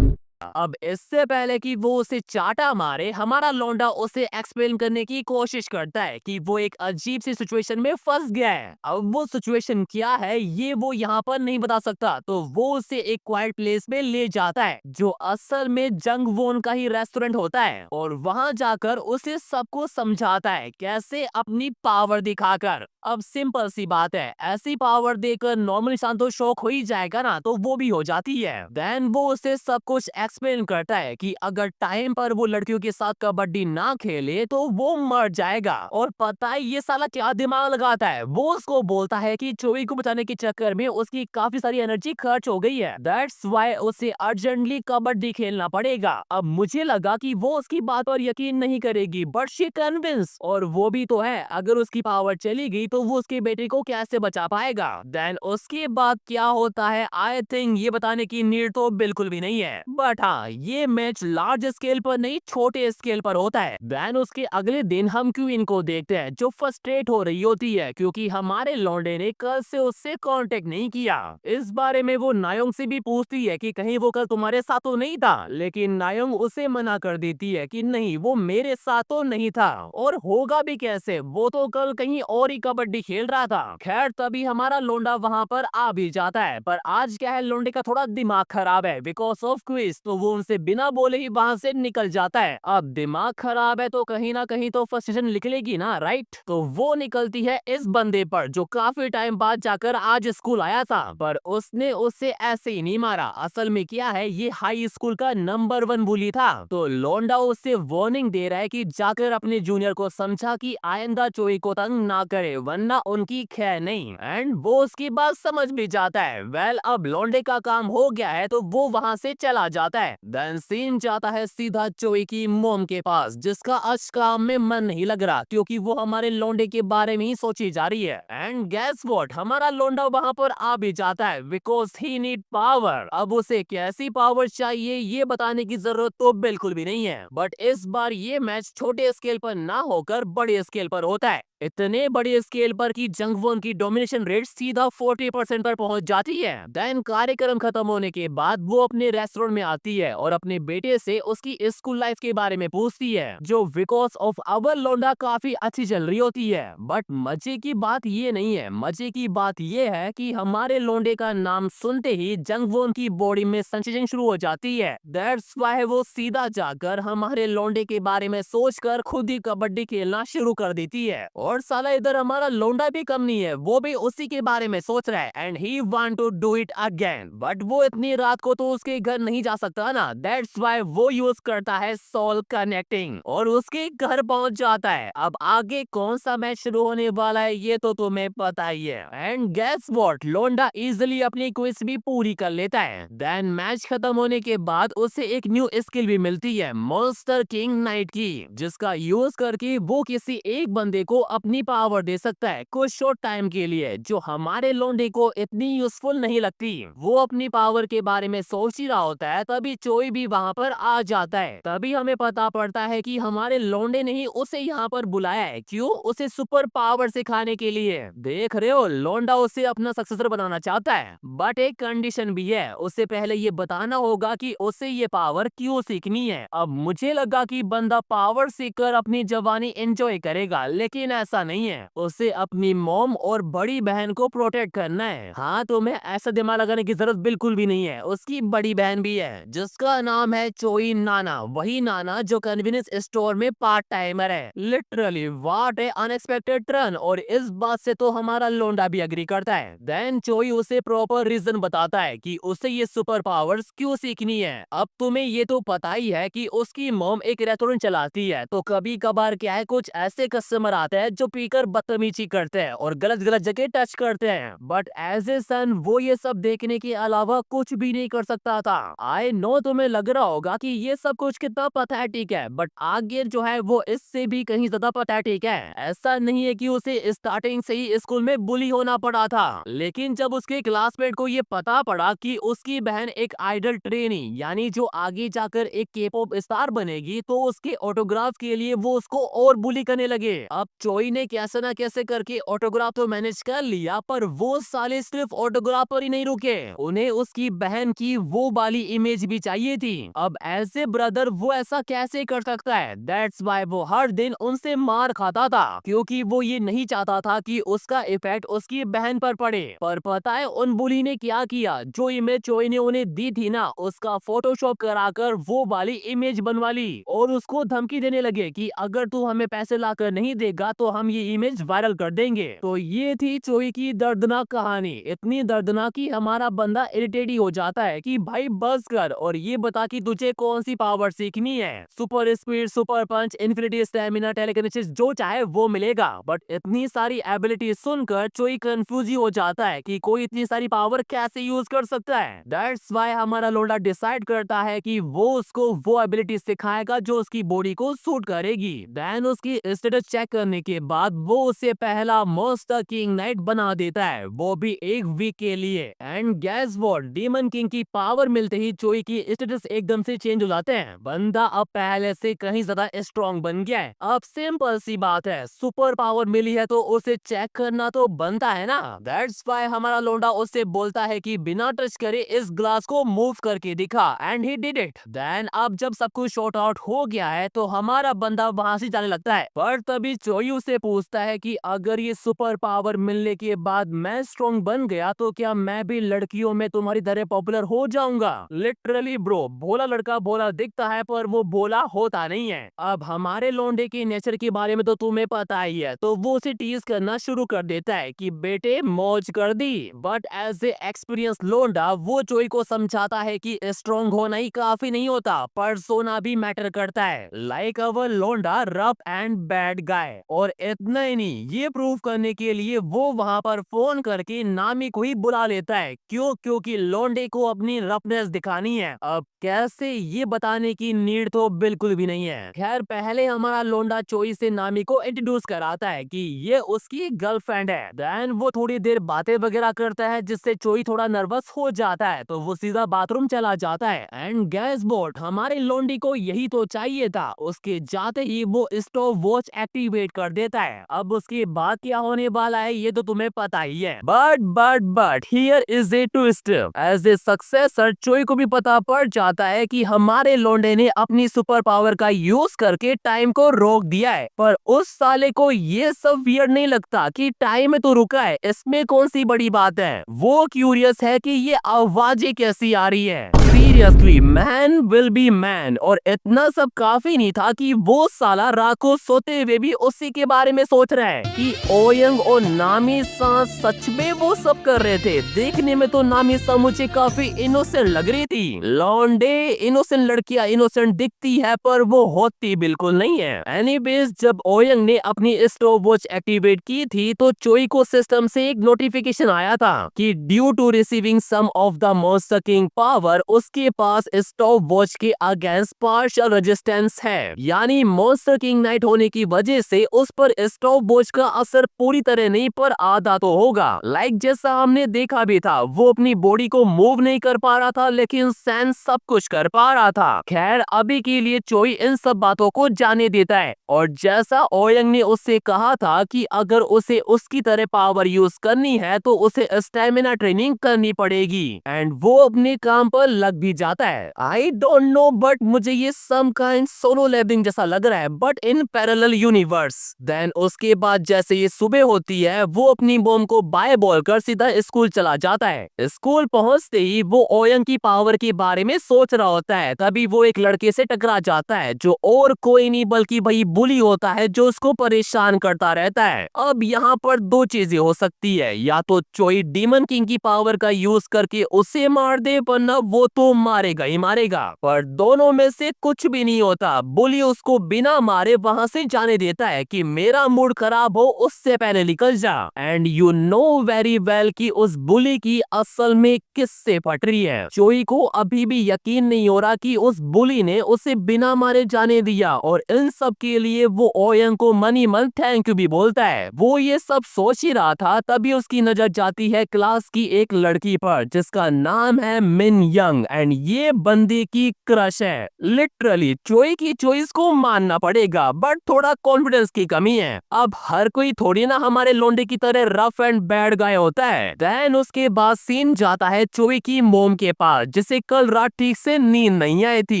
अब इससे पहले कि वो उसे चाटा मारे, हमारा लौंडा उसे एक्सप्लेन करने की कोशिश करता है कि वो एक अजीब सी सिचुएशन में फंस गया है। अब वो सिचुएशन क्या है ये वो यहाँ पर नहीं बता सकता, तो वो उसे एक क्वाइट प्लेस में ले जाता है जो असल में जंग वोन का ही रेस्टोरेंट होता है, और वहाँ जाकर उसे सबको समझाता है कैसे अपनी पावर दिखाकर। अब सिंपल सी बात है, ऐसी पावर देकर नॉर्मल इंसान तो शौक हो ही जाएगा ना, तो वो भी हो जाती है। देन वो उसे सब कुछ एक्सप्लेन करता है कि अगर टाइम पर वो लड़कियों के साथ कबड्डी ना खेले तो वो मर जाएगा। और पता है ये साला क्या दिमाग लगाता है, वो उसको बोलता है कि चोई को बचाने के चक्कर में उसकी काफी सारी एनर्जी खर्च हो गई है, दैट्स व्हाई उसे अर्जेंटली कबड्डी खेलना पड़ेगा। अब मुझे लगा कि वो उसकी बात पर यकीन नहीं करेगी, बट शी कन्विंस। और वो भी तो है, अगर उसकी पावर चली गई तो वो उसके बेटे को कैसे बचा पाएगा। देन उसके बाद क्या होता है आई थिंक ये बताने की नीड तो बिल्कुल भी नहीं है, बट हाँ ये मैच लार्ज स्केल पर नहीं छोटे स्केल पर होता है। देन उसके अगले दिन हम क्वीन को देखते हैं जो फ्रस्ट्रेट हो रही होती है क्योंकि हमारे लौंडे ने कल से उससे कांटेक्ट नहीं किया। इस बारे में वो नायोंग से भी पूछती है कि कहीं वो कल तुम्हारे साथ तो नहीं था, लेकिन नायोंग उसे मना कर देती है कि नहीं वो मेरे साथ तो नहीं था, और होगा भी कैसे, वो तो कल कहीं और ही कबड्डी खेल रहा था। खैर तभी हमारा लोंडा वहाँ पर आ भी जाता है, पर आज क्या है लोंडे का थोड़ा दिमाग खराब है बिकॉज ऑफ क्विज, तो वो उनसे बिना बोले ही वहाँ से निकल जाता है। अब दिमाग खराब है तो कहीं ना कहीं तो फ्रस्ट्रेशन निकलेगी ना, राइट? तो वो निकलती है इस बंदे पर जो काफी टाइम बाद जाकर आज स्कूल आया था, पर उसने उससे ऐसे ही नहीं मारा। असल में क्या है, ये हाई स्कूल का नंबर 1 बुली था। तो लोंडा उससे वार्निंग दे रहा है कि जाकर अपने जूनियर को समझा कि आइंदा चोई को तंग ना करे वरना उनकी खैर नहीं। एंड वो उसकी बात समझ भी जाता है। वेल अब लौंडे का काम हो गया है तो वो वहाँ से चला जाता है। देन सीन जाता है सीधा चोई की मोम के पास, जिसका आज काम में मन नहीं लग रहा क्योंकि वो हमारे लौंडे के बारे में ही सोची जा रही है। एंड गेस व्हाट, हमारा लौंडा वहाँ पर आ भी जाता है बिकॉज ही नीड पावर। अब उसे कैसी पावर चाहिए ये बताने की जरूरत तो बिल्कुल भी नहीं है, बट इस बार ये मैच छोटे स्केल पर ना होकर बड़े स्केल पर होता है। इतने बड़े स्केल पर कि जंगवोन की डोमिनेशन रेट सीधा 40% पर पहुंच जाती है। देन कार्यक्रम खत्म होने के बाद वो अपने रेस्टोरेंट में आती है और अपने बेटे से उसकी स्कूल लाइफ के बारे में पूछती है, जो बिकॉज ऑफ अवर लोंडा काफी अच्छी चल रही होती है। बट मजे की बात ये नहीं है, मजे की बात ये है कि हमारे लोंडे का नाम सुनते ही जंगवोन की बॉडी में सेंसेशन शुरू हो जाती है। दैट्स व्हाई वो सीधा जाकर हमारे लोंडे के बारे में सोचकर खुद ही कबड्डी खेलना शुरू कर देती है। और साला इधर हमारा लोंडा भी कम नहीं है, वो भी उसी के बारे में सोच रहा है and he want to do it again. But वो इतनी रात को तो उसके घर नहीं जा सकता ना, दैट्स व्हाई वो यूज करता है सोल कनेक्टिंग और उसके घर पहुंच जाता है। अब आगे कौन सा मैच शुरू होने वाला है ये तो तुम्हें पता ही है। एंड गेस व्हाट, लोंडा इजिली अपनी क्विज भी पूरी कर लेता है। देन मैच खत्म होने के बाद उसे एक न्यू स्किल भी मिलती है, मॉन्स्टर किंग नाइट की, जिसका यूज करके वो किसी एक बंदे को अपनी पावर दे सकता है कुछ शॉर्ट टाइम के लिए, जो हमारे लोंडे को इतनी यूजफुल नहीं लगती। वो अपनी पावर के बारे में सोच ही रहा होता है तभी चोई भी वहाँ पर आ जाता है। तभी हमें पता पड़ता है कि हमारे लौंडे ने ही उसे यहाँ पर बुलाया है। क्यों? उसे सुपर पावर सिखाने के लिए। देख रहे हो, लौंडा उसे अपना सक्सेसर बनाना चाहता है, बट एक कंडीशन भी है। उसे पहले ये बताना होगा कि उसे ये पावर क्यों सीखनी है। अब मुझे लगा कि बंदा पावर सीखकर अपनी जवानी एंजॉय करेगा, लेकिन ऐसा नहीं है। उसे अपनी मॉम और बड़ी बहन को प्रोटेक्ट करना है। हाँ, तुम्हें ऐसा दिमाग लगाने की जरूरत बिल्कुल भी नहीं है। उसकी बड़ी बहन भी है जिसका नाम है चोई नाना, वही नाना जो कन्वीनियंस स्टोर में पार्ट टाइमर है। Literally what A unexpected turn. और इस बात से तो हमारा लोंडा भी एग्री करता है। देन चोई उसे प्रॉपर रीजन बताता है कि उसे ये सुपर पावर्स क्यों सीखनी है। अब तुम्हें ये तो पता ही है कि उसकी मॉम एक रेस्टोरेंट चलाती है, तो कभी कभार क्या है, कुछ ऐसे कस्टमर आते हैं जो पीकर बदतमीजी करते हैं और गलत गलत जगह टच करते हैं। बट एज ए सन वो ये सब देखने के अलावा कुछ भी नहीं कर सकता था। आई नो तुम्हें लग रहा होगा कि ये सब कुछ कितना पैथेटिक है, बट आगे जो है वो इससे भी कहीं ज्यादा पैथेटिक है। ऐसा नहीं है कि उसे स्टार्टिंग से ही स्कूल में बुली होना पड़ा था, लेकिन जब उसके क्लासमेट को ये पता पड़ा कि उसकी बहन एक आइडल ट्रेनी यानी जो आगे जाकर एक के-पॉप स्टार बनेगी, तो उसके ऑटोग्राफ के लिए वो उसको और बुली करने लगे। अब चोई ने कैसे ना कैसे करके ऑटोग्राफ तो मैनेज कर लिया, पर वो साले सिर्फ ऑटोग्राफ पर ही नहीं रुके, उन्हें उसकी बहन की वो वाली इमेज भी चाहिए थी। अब एज ए ब्रदर वो ऐसा कैसे कर सकता है? दैट्स वाई वो हर दिन उनसे मार खाता था, क्योंकि वो ये नहीं चाहता था कि उसका इफेक्ट उसकी बहन पर पड़े। पर पता है उन बुली ने क्या किया? जो इमेज चोई ने उन्हें दी थी ना, उसका फोटोशॉप कराकर वो वाली इमेज बनवा ली और उसको धमकी देने लगे कि अगर तू हमें पैसे लाकर नहीं देगा तो हम ये इमेज वायरल कर देंगे। तो ये थी चोई की दर्दनाक कहानी। इतनी दर्दनाक कि हमारा बंदा इरिटेट ही हो जाता है कि भाई बस कर और ये बता कि तुझे कौन सी पावर सीखनी है। Super speed, super punch, infinity stamina, telekinesis, जो चाहे वो मिलेगा। बट इतनी सारी एबिलिटी सुनकर चोई कंफ्यूज ही हो जाता है कि कोई इतनी सारी पावर कैसे यूज कर सकता है। दैट्स वाई हमारा लोंडा डिसाइड करता है कि वो उसको वो एबिलिटी सिखाएगा जो उसकी बॉडी को सूट करेगी। देन उसकी स्टेटस चेक करने के बाद वो उसे पहला मॉन्स्टर किंग नाइट बना देता है, वो भी एक वीक के लिए। And gas what, demon king की पावर मिलते ही चोई की स्टेटस एकदम से चेंज हो जाते हैं। बंदा अब पहले से कहीं ज्यादा स्ट्रॉन्ग बन गया है। अब सिंपल सी बात है, सुपर पावर मिली है तो उसे चेक करना तो बनता है ना। दैट्स वाई हमारा लोंडा उससे बोलता है कि बिना टच करे इस ग्लास को मूव करके दिखा, and he did it. Then अब जब सब कुछ शॉर्ट आउट हो गया है तो हमारा बंदा वहां से जाने लगता है। पर तभी चोई उसे पूछता है कि अगर ये सुपर पावर मिलने के बाद मैं स्ट्रॉन्ग बन गया तो क्या मैं भी लड़कियों में तुम्हारी तरह पॉपुलर हो जाऊंगा? लिटरली ब्रो, भोला लड़का भोला दिखता है पर वो भोला होता नहीं है। अब हमारे लोंडे के नेचर के बारे में तो तुम्हें पता ही है, तो वो उसे टीज करना शुरू कर देता है कि बेटे मौज कर दी। बट एज ए एक्सपीरियंस लोंडा वो चोई को समझाता है कि स्ट्रॉन्ग होना ही काफी नहीं होता, पर्सोना भी मैटर करता है। लाइक अवर लोंडा रफ एंड बैड गाय। और इतना ही नहीं, ये प्रूव करने के लिए वो वहां पर फोन करके नामी को ही बुला लेता है। क्यों? क्योंकि लोंडे को अपनी रफनेस दिखानी है। अब कैसे, ये बताने की नीड तो बिल्कुल भी नहीं है। खैर पहले हमारा लोंडा चोई से नामी को इंट्रोड्यूस कराता है कि ये उसकी गर्लफ्रेंड है। देन वो थोड़ी देर बातें वगैरह करता है जिससे चोई थोड़ा नर्वस हो जाता है, तो वो सीधा बाथरूम चला जाता है। एंड गैस बोट, हमारे लोंडी को यही तो चाहिए था। उसके जाते ही वो स्टॉप वॉच एक्टिवेट कर देता है। अब उसके बाद क्या होने वाला है ये तो तुम्हें पता ही है। But here is a twist. As a successor Choi को भी पता पड़ जाता है कि हमारे लोंडे ने अपनी सुपर पावर का यूज करके टाइम को रोक दिया है। पर उस साले को ये सब वियर्ड नहीं लगता कि टाइम में तो रुका है, इसमें कौन सी बड़ी बात है। वो क्यूरियस है कि ये आवाजें कैसी आ रही है। Seriously man will be man. और इतना सब काफी नहीं था कि वो साला रात को सोते हुए भी उसी के बारे में सोच रहा है कि ओयंग और नामी सा सच में वो सब कर रहे थे। देखने में तो नामी सा मुझे काफी इनोसेंट लग रही थी। लौंडे, इनोसेंट लड़कियां इनोसेंट दिखती है पर वो होती बिल्कुल नहीं है। एनीवेज जब ओयंग ने अपनी स्टॉप वॉच एक्टिवेट की थी तो चोई को सिस्टम से एक नोटिफिकेशन आया था कि due to receiving some of the monster king power उसके के पास स्टॉप वॉच के अगेंस्ट पार्शियल रेजिस्टेंस है, यानी मॉन्स्टर किंग नाइट होने की वजह से उस पर स्टॉप वॉच का असर पूरी तरह नहीं पर आधा तो होगा। जैसा हमने देखा भी था, वो अपनी बॉडी को मूव नहीं कर पा रहा था लेकिन सेंस सब कुछ कर पा रहा था। खैर अभी के लिए चोई इन सब बातों को जाने देता है और जैसा ओयंग ने उससे कहा था कि अगर उसे उसकी तरह पावर यूज करनी है तो उसे स्टेमिना ट्रेनिंग करनी पड़ेगी एंड वो अपने काम पर लग भी जाता है। आई डोंट नो बट मुझे ये सम काइंड सोलो लेवलिंग जैसा लग रहा है but in parallel universe. Then उसके बाद जैसे ये सुबह होती है वो अपनी बॉम को बाय बोलकर सीधा स्कूल चला जाता है। स्कूल पहुंचते ही वो ओयंग की पावर के बारे में सोच रहा होता है, तभी वो एक लड़के से टकरा जाता है जो और कोई नहीं बल्कि भाई बुली होता है जो उसको परेशान करता रहता है। अब यहाँ पर दो चीजें हो सकती है, या तो चोई डीमन किंग की पावर का यूज करके उसे मार दे वरना वो तो मारेगा ही मारेगा, पर दोनों में से कुछ भी नहीं होता। बुली उसको बिना मारे वहां से जाने देता है कि मेरा मूड खराब हो उससे पहले निकल जा। And you know very well कि उस बुली की असल में किससे फट रही है। चोई को अभी भी यकीन नहीं हो रहा कि उस बुली ने उसे बिना मारे जाने दिया और इन सब के लिए वो ओयंग को मनी मन थैंक यू भी बोलता है। वो ये सब सोच ही रहा था तभी उसकी नजर जाती है क्लास की एक लड़की पर जिसका नाम है मिन यंग एंड ये बंदी की क्रश है। लिटरली चोई की चॉइस को मानना पड़ेगा बट थोड़ा कॉन्फिडेंस की कमी है। अब हर कोई थोड़ी ना हमारे लोंडे की तरह रफ एंड बैड गाय होता है। देन उसके बाद सीन जाता है चोई की मोम के पास जिसे कल रात ठीक से नींद नहीं आई थी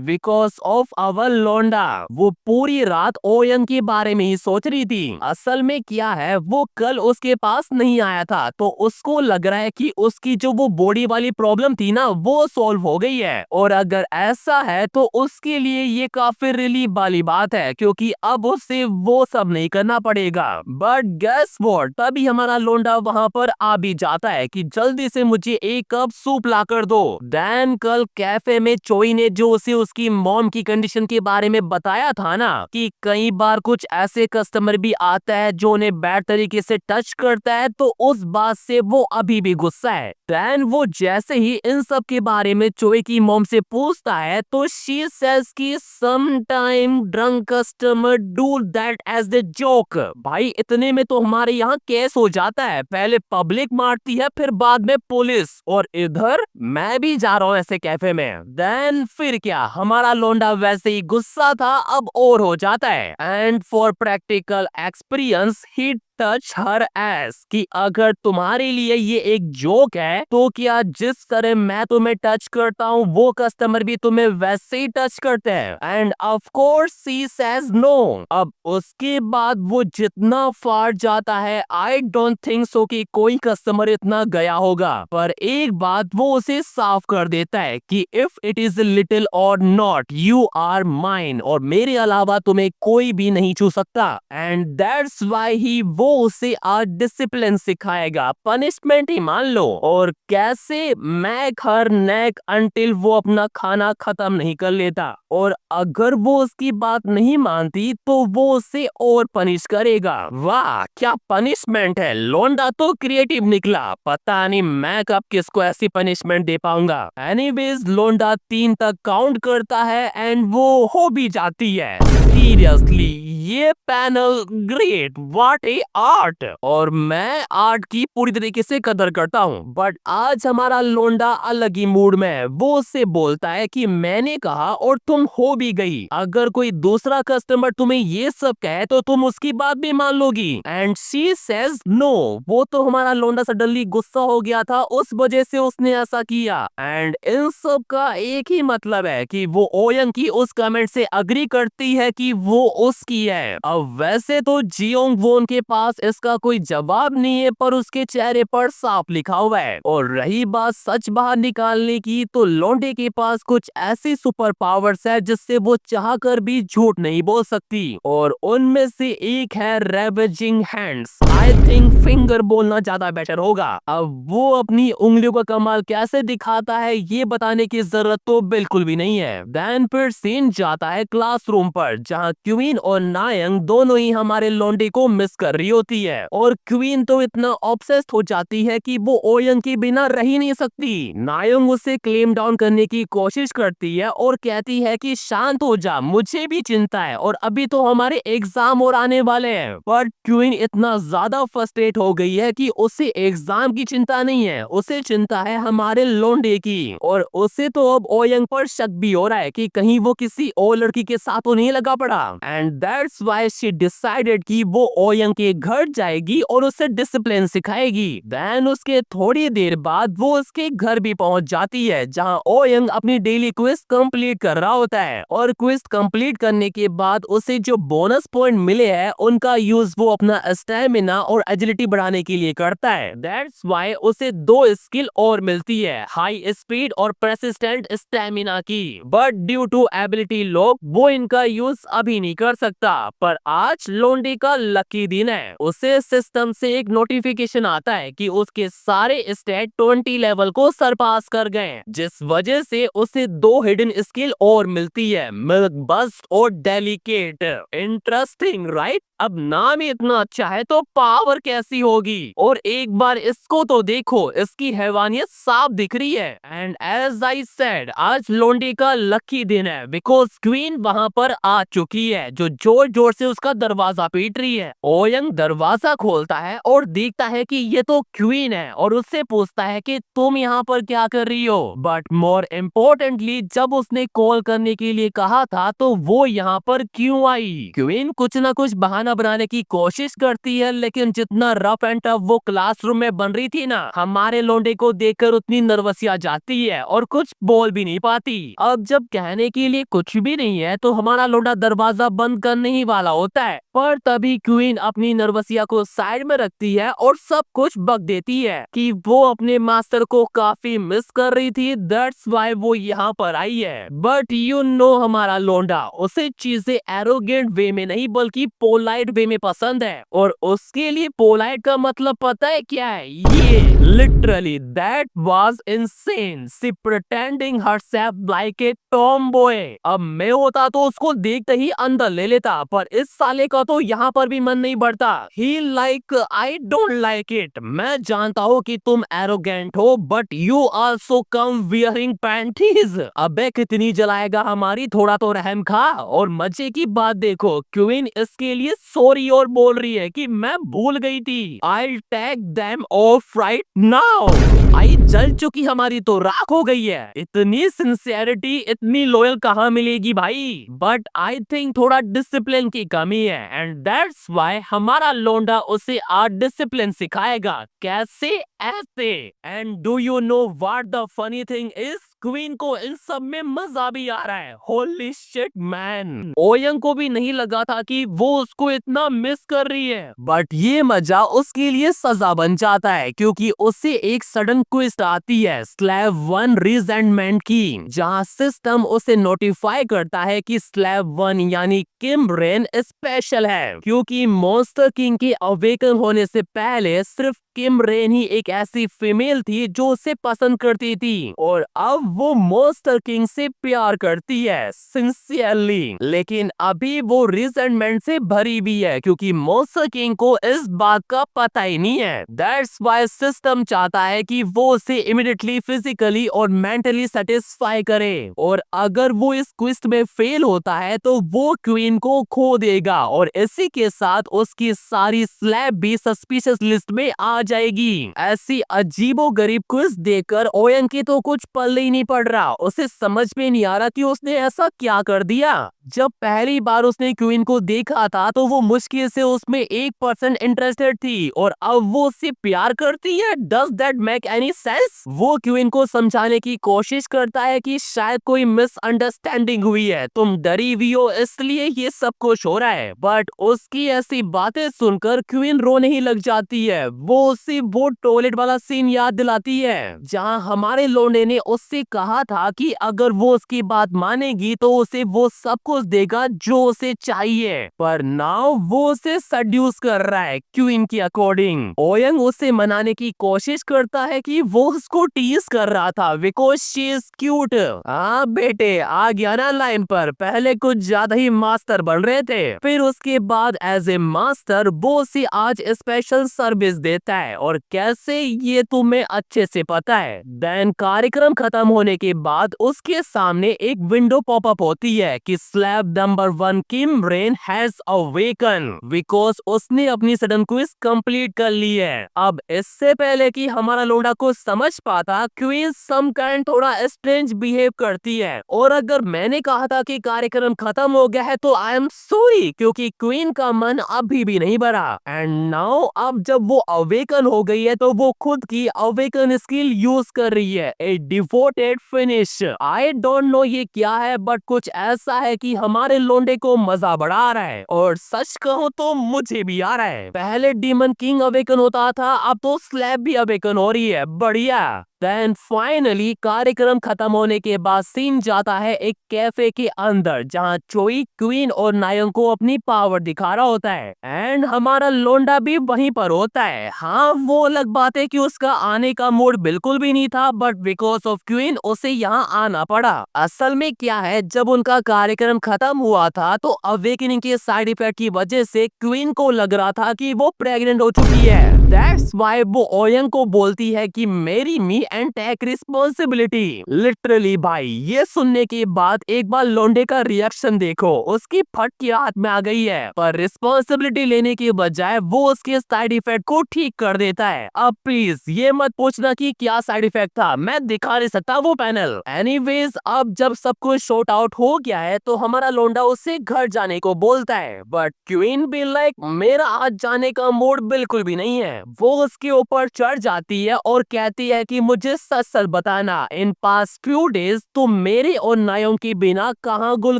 बिकॉज ऑफ अवर लोंडा। वो पूरी रात ओयंग के बारे में ही सोच रही थी। असल में क्या है, वो कल उसके पास नहीं आया था तो उसको लग रहा है कि उसकी जो वो बॉडी वाली प्रॉब्लम थी ना वो सॉल्व हो गई है और अगर ऐसा है तो उसके लिए ये काफी रिलीफ वाली बात है क्योंकि अब उसे वो सब नहीं करना पड़ेगा। बट गेस व्हाट, तभी हमारा लोंडा वहां पर आ भी जाता है कि जल्दी से मुझे एक कप सूप ला कर दो। देन कल कैफे में चोई ने जो उसे उसकी मॉम की कंडीशन के बारे में बताया था ना कि कई बार कुछ ऐसे कस्टमर भी आता है जो उन्हें बैड तरीके से टच करता है, तो उस बात से वो अभी भी गुस्सा है। देन वो जैसे ही इन सब के बारे में चोई की मॉम से पूछता है तो शी सेज कि sometime drunk customer do that as the joke. भाई इतने में तो हमारे यहाँ केस हो जाता है, पहले पब्लिक मारती है फिर बाद में पुलिस, और इधर मैं भी जा रहा हूँ ऐसे कैफे में। देन फिर क्या, हमारा लोंडा वैसे ही गुस्सा था अब और हो जाता है and for practical experience he touch her ass कि अगर तुम्हारे लिए ये एक जोक है तो क्या जिस तरह मैं तुम्हें टच करता हूँ वो कस्टमर भी तुम्हें वैसे ही टच करते हैं। And of course she says no. अब उसके बाद वो जितना फार जाता है आई डोंट थिंक सो कि कोई कस्टमर इतना गया होगा, पर एक बात वो उसे साफ कर देता है कि इफ इट इज लिटिल और नॉट यू आर माइन, और मेरे अलावा तुम्हें कोई भी नहीं छू सकता। एंड दैट्स व्हाई ही वो उसे आज डिसिप्लिन सिखाएगा, पनिशमेंट ही मान लो। और कैसे, मैक हर नेक अंटिल वो अपना खाना खत्म नहीं कर लेता, और अगर वो उसकी बात नहीं मानती तो वो उसे और पनिश करेगा। वाह क्या पनिशमेंट है, लोंडा तो क्रिएटिव निकला। पता नहीं मैं कब किसको ऐसी पनिशमेंट दे पाऊंगा। एनीवेज लोंडा 3 तक काउंट करता है एंड वो हो भी जाती है। सीरियसली ये panel great, what A art. और मैं आर्ट की पूरी तरीके से कदर करता हूँ, बट आज हमारा लोंडा अलग ही मूड में है। वो उससे बोलता है कि मैंने कहा और तुम हो भी गई, अगर कोई दूसरा कस्टमर तुम्हें ये सब कहे तो तुम उसकी बात भी मान लोगी। And she says no. वो तो हमारा लोंडा सडनली गुस्सा हो गया था, उस वजह से उसने ऐसा किया। एंड इन सब का एक ही मतलब है कि वो ओयंग की उस कमेंट से अग्री करती है कि वो उसकी है। अब वैसे तो जियोंग वोन के पास इसका कोई जवाब नहीं है, पर उसके चेहरे पर साफ लिखा हुआ है। और रही बात सच बाहर निकालने की, तो लोंडे के पास कुछ ऐसी सुपर पावर्स है जिससे वो चाहकर भी झूठ नहीं बोल सकती, और उनमें से एक है रेवेजिंग हैंड्स। आई थिंक फिंगर बोलना ज्यादा बेटर होगा। अब वो अपनी उंगलियों का कमाल कैसे दिखाता है ये बताने की जरूरत तो बिल्कुल भी नहीं है। देन फिर सीन जाता है क्लासरूम पर जहाँ क्वीन और नायंग दोनों ही हमारे लौंडे को मिस कर रही होती है और क्वीन तो इतना ऑब्सेस्ड हो जाती है कि वो ओयंग के बिना रह ही नहीं सकती। नायंग उसे क्लेम डाउन करने की कोशिश करती है और कहती है कि शांत हो जा, मुझे भी चिंता है और अभी तो हमारे एग्जाम और आने वाले हैं। पर क्वीन इतना ज्यादा फ्रस्ट्रेट हो गई है कि उसे एग्जाम की चिंता नहीं है, उसे चिंता है हमारे लौंडे की। और उसे तो अब ओयंग पर शक भी हो रहा है कि कहीं वो किसी और लड़की के साथ तो नहीं लगा पड़ा। And that's why she decided कि वो ओयंग के घर जाएगी और उसे डिसिप्लिन सिखाएगी। देन उसके थोड़ी देर बाद वो उसके घर भी पहुंच जाती है जहां ओयंग अपनी डेली क्विज कंप्लीट कर रहा होता है और क्विज कंप्लीट करने के बाद उसे जो बोनस पॉइंट मिले हैं उनका यूज वो अपना स्टैमिना और एजिलिटी बढ़ाने के लिए करता है। दैट्स व्हाई उसे 2 स्किल और मिलती है, हाई स्पीड और परसिस्टेंट स्टैमिना की। But due to ability lock वो इनका यूज अभी नहीं कर सकता। पर आज लोंडे का लकी दिन है, उसे सिस्टम से एक नोटिफिकेशन आता है कि उसके सारे स्टेट 20 लेवल को सरपास कर गए, जिस वजह से उसे 2 हिडन स्किल और मिलती है, मिल्क बस्ट और डेलिकेट। Interesting right? अब नाम ही इतना अच्छा है तो पावर कैसी होगी। और एक बार इसको तो देखो, इसकी हैवानियत साफ दिख रही है। एंड एज आई सेड, आज लोंडे का लकी दिन है बिकॉज क्वीन वहां पर आ चुकी है जो जोर जोर से उसका दरवाजा पीट रही है। ओयंग दरवाजा खोलता है और देखता है कि ये तो क्वीन है और उससे पूछता है कि तुम यहाँ पर क्या कर रही हो। बट मोर इम्पोर्टेंटली जब उसने कॉल करने के लिए कहा था तो वो यहाँ पर क्यों आई? क्वीन कुछ ना कुछ बहाना बनाने की कोशिश करती है, लेकिन जितना रफ एंड टफ वो क्लासरूम में बन रही थी ना, हमारे लोंडे को देखकर उतनी नर्वसी आ जाती है और कुछ बोल भी नहीं पाती। अब जब कहने के लिए कुछ भी नहीं है तो हमारा लोंडा दरवाजा बंद करने ही वाला होता है। पर तभी क्वीन अपनी नर्वसिया को साइड में रखती है और सब कुछ बक देती है कि वो अपने मास्टर को काफी मिस कर रही थी, दैट्स व्हाई वो यहाँ पर आई है। बट यू नो हमारा लोंडा उसे चीजें एरोगेंट वे में नहीं बल्कि पोलाइट वे में पसंद है और उसके लिए पोलाइट का मतलब पता है क्या है? ये literally that was insane, she pretending herself like a tomboy. अब मैं होता तो उसको देखते ही अंदर ले लेता, पर इस साले का तो यहाँ पर भी मन नहीं बढ़ता। ही like I don't like it. मैं जानता हूँ कि तुम एरोगेंट हो but you also come wearing panties. अबे कितनी जलाएगा हमारी, थोड़ा तो रहम खा। और मजे की बात देखो, क्वीन इसके लिए सॉरी और बोल रही है कि मैं भूल गई थी। I take them off right now. आई जल चुकी हमारी तो राख हो गई है। इतनी सिंसियरिटी इतनी लॉयल कहाँ मिलेगी भाई? बट आई थिंक थोड़ा डिसिप्लिन की कमी है एंड दैट्स व्हाई हमारा लोंडा उसे आज डिसिप्लिन सिखाएगा। कैसे? ऐसे। And do you know what the funny thing is? Queen को इन सब में मजा भी आ रहा है। होली शिट मैन, ओयंग को भी नहीं लगा था कि वो उसको इतना मिस कर रही है। बट ये मजा उसके लिए सजा बन जाता है क्योंकि उसे एक सडन क्विस्ट आती है स्लैब 1 रिजेंटमेंट की, जहां सिस्टम उसे नोटिफाई करता है कि स्लैब 1 यानी किम रेन स्पेशल है क्योंकि मॉन्स्टर किंग के अवेकन होने से पहले सिर्फ किम रेन ही एक ऐसी फीमेल थी जो उसे पसंद करती थी और अब वो मॉन्स्टर किंग से प्यार करती है सिंसियरली। लेकिन अभी वो रिजेंटमेंट से भरी भी है क्योंकि मॉन्स्टर किंग को इस बात का पता ही नहीं है। दैट्स व्हाई सिस्टम चाहता है कि वो उसे इमीडिएटली फिजिकली और मेंटली सेटिस्फाई करे और अगर वो इस क्विस्ट में फेल होता है तो वो क्वीन को खो देगा और इसी के साथ उसकी सारी स्लैब भी सस्पिशियस लिस्ट में आ जाएगी। ऐसी अजीबो गरीब क्विज देखकर ओयंग की तो कुछ पल्ले ही नहीं पड़ रहा, उसे समझ में नहीं आ रहा कि उसने ऐसा क्या कर दिया। जब पहली बार उसने क्वीन को देखा था तो वो मुश्किल से उसमें 1% इंटरेस्टेड थी और अब वो उससे प्यार करती है। Does that make any sense? वो क्वीन को समझाने की कोशिश करता है कि शायद कोई मिसअंडरस्टैंडिंग हुई है, तुम डरी हुई हो इसलिए ये सब कुछ हो रहा है। बट उसकी ऐसी बातें सुनकर क्वीन रोने ही लग जाती है। वो उसे वो टॉयलेट वाला सीन याद दिलाती है जहाँ हमारे लोंडे ने उससे कहा था कि अगर वो उसकी बात मानेगी तो उसे वो सब कुछ चूज देगा जो उसे चाहिए, पर नाउ वो उसे सड्यूस कर रहा है क्वीन के अकॉर्डिंग। ओयंग उसे मनाने की कोशिश करता है कि वो उसको टीज कर रहा था बिकॉज शी इज क्यूट। हाँ बेटे, आ गया ना लाइन पर। पहले कुछ ज्यादा ही मास्टर बन रहे थे, फिर उसके बाद एज ए मास्टर वो उसे आज स्पेशल सर्विस देता है, और कैसे ये तुम्हें अच्छे से पता है। देन कार्यक्रम खत्म होने के बाद उसके सामने एक विंडो पॉपअप होती है कि slab number 1 Kim rain has awaken because उसने अपनी सडन क्विज कंप्लीट कर ली है। अब इससे पहले कि हमारा लोंडा को समझ पाता, क्वीन सम काइंड थोड़ा स्ट्रेंज बिहेव करती है, और अगर मैंने कहा था कि कार्यक्रम खत्म हो गया है तो आई एम सॉरी, क्योंकि क्वीन का मन अभी भी नहीं भरा। एंड नाउ अब जब वो अवेकन हो गई है तो वो खुद की अवेकन स्किल यूज कर रही है, a devoted finish. I don't know ये क्या है, बट कुछ ऐसा है कि हमारे लोंडे को मजा बड़ा आ रहा है, और सच कहूँ तो मुझे भी आ रहा है। पहले डीमन किंग अवेकन होता था, अब तो स्लैब भी अवेकन हो रही है। बढ़िया। देन फाइनली कार्यक्रम खत्म होने के बाद सीन जाता है एक कैफे के अंदर, जहां चोई क्वीन और नायंग को अपनी पावर दिखा रहा होता है, एंड हमारा लोंडा भी वहीं पर होता है। हाँ, वो अलग बात है कि उसका आने का मूड बिल्कुल भी नहीं था, बट बिकॉज ऑफ क्वीन उसे यहाँ आना पड़ा। असल में क्या है, जब उनका कार्यक्रम खत्म हुआ था तो अवेकनिंग के साइड इफेक्ट की वजह से क्वीन को लग रहा था कि वो प्रेग्नेंट हो चुकी है। दैट्स व्हाई वो ओयंग को बोलती है कि मेरी me and take responsibility. Literally भाई, ये सुनने के बाद एक बार लोंडे का रिएक्शन देखो, उसकी फट की हाथ में आ गई है, पर रिस्पॉन्सिबिलिटी लेने के बजाय वो उसके साइड इफेक्ट को ठीक कर देता है। अब प्लीज ये मत पूछना कि क्या साइड इफेक्ट था, मैं दिखा नहीं सकता वो पैनल। एनीवेज, अब जब सब कुछ शॉर्ट आउट हो गया है तो हमारा लोंडा उससे घर जाने को बोलता है, बट क्वीन भी लाइक मेरा आज जाने का मूड बिल्कुल भी नहीं है। वो उसके ऊपर चढ़ जाती है और कहती है कि मुझे सच सच बताना, इन पास्ट फ्यू डेज तुम मेरे और नायों के बिना कहाँ गुल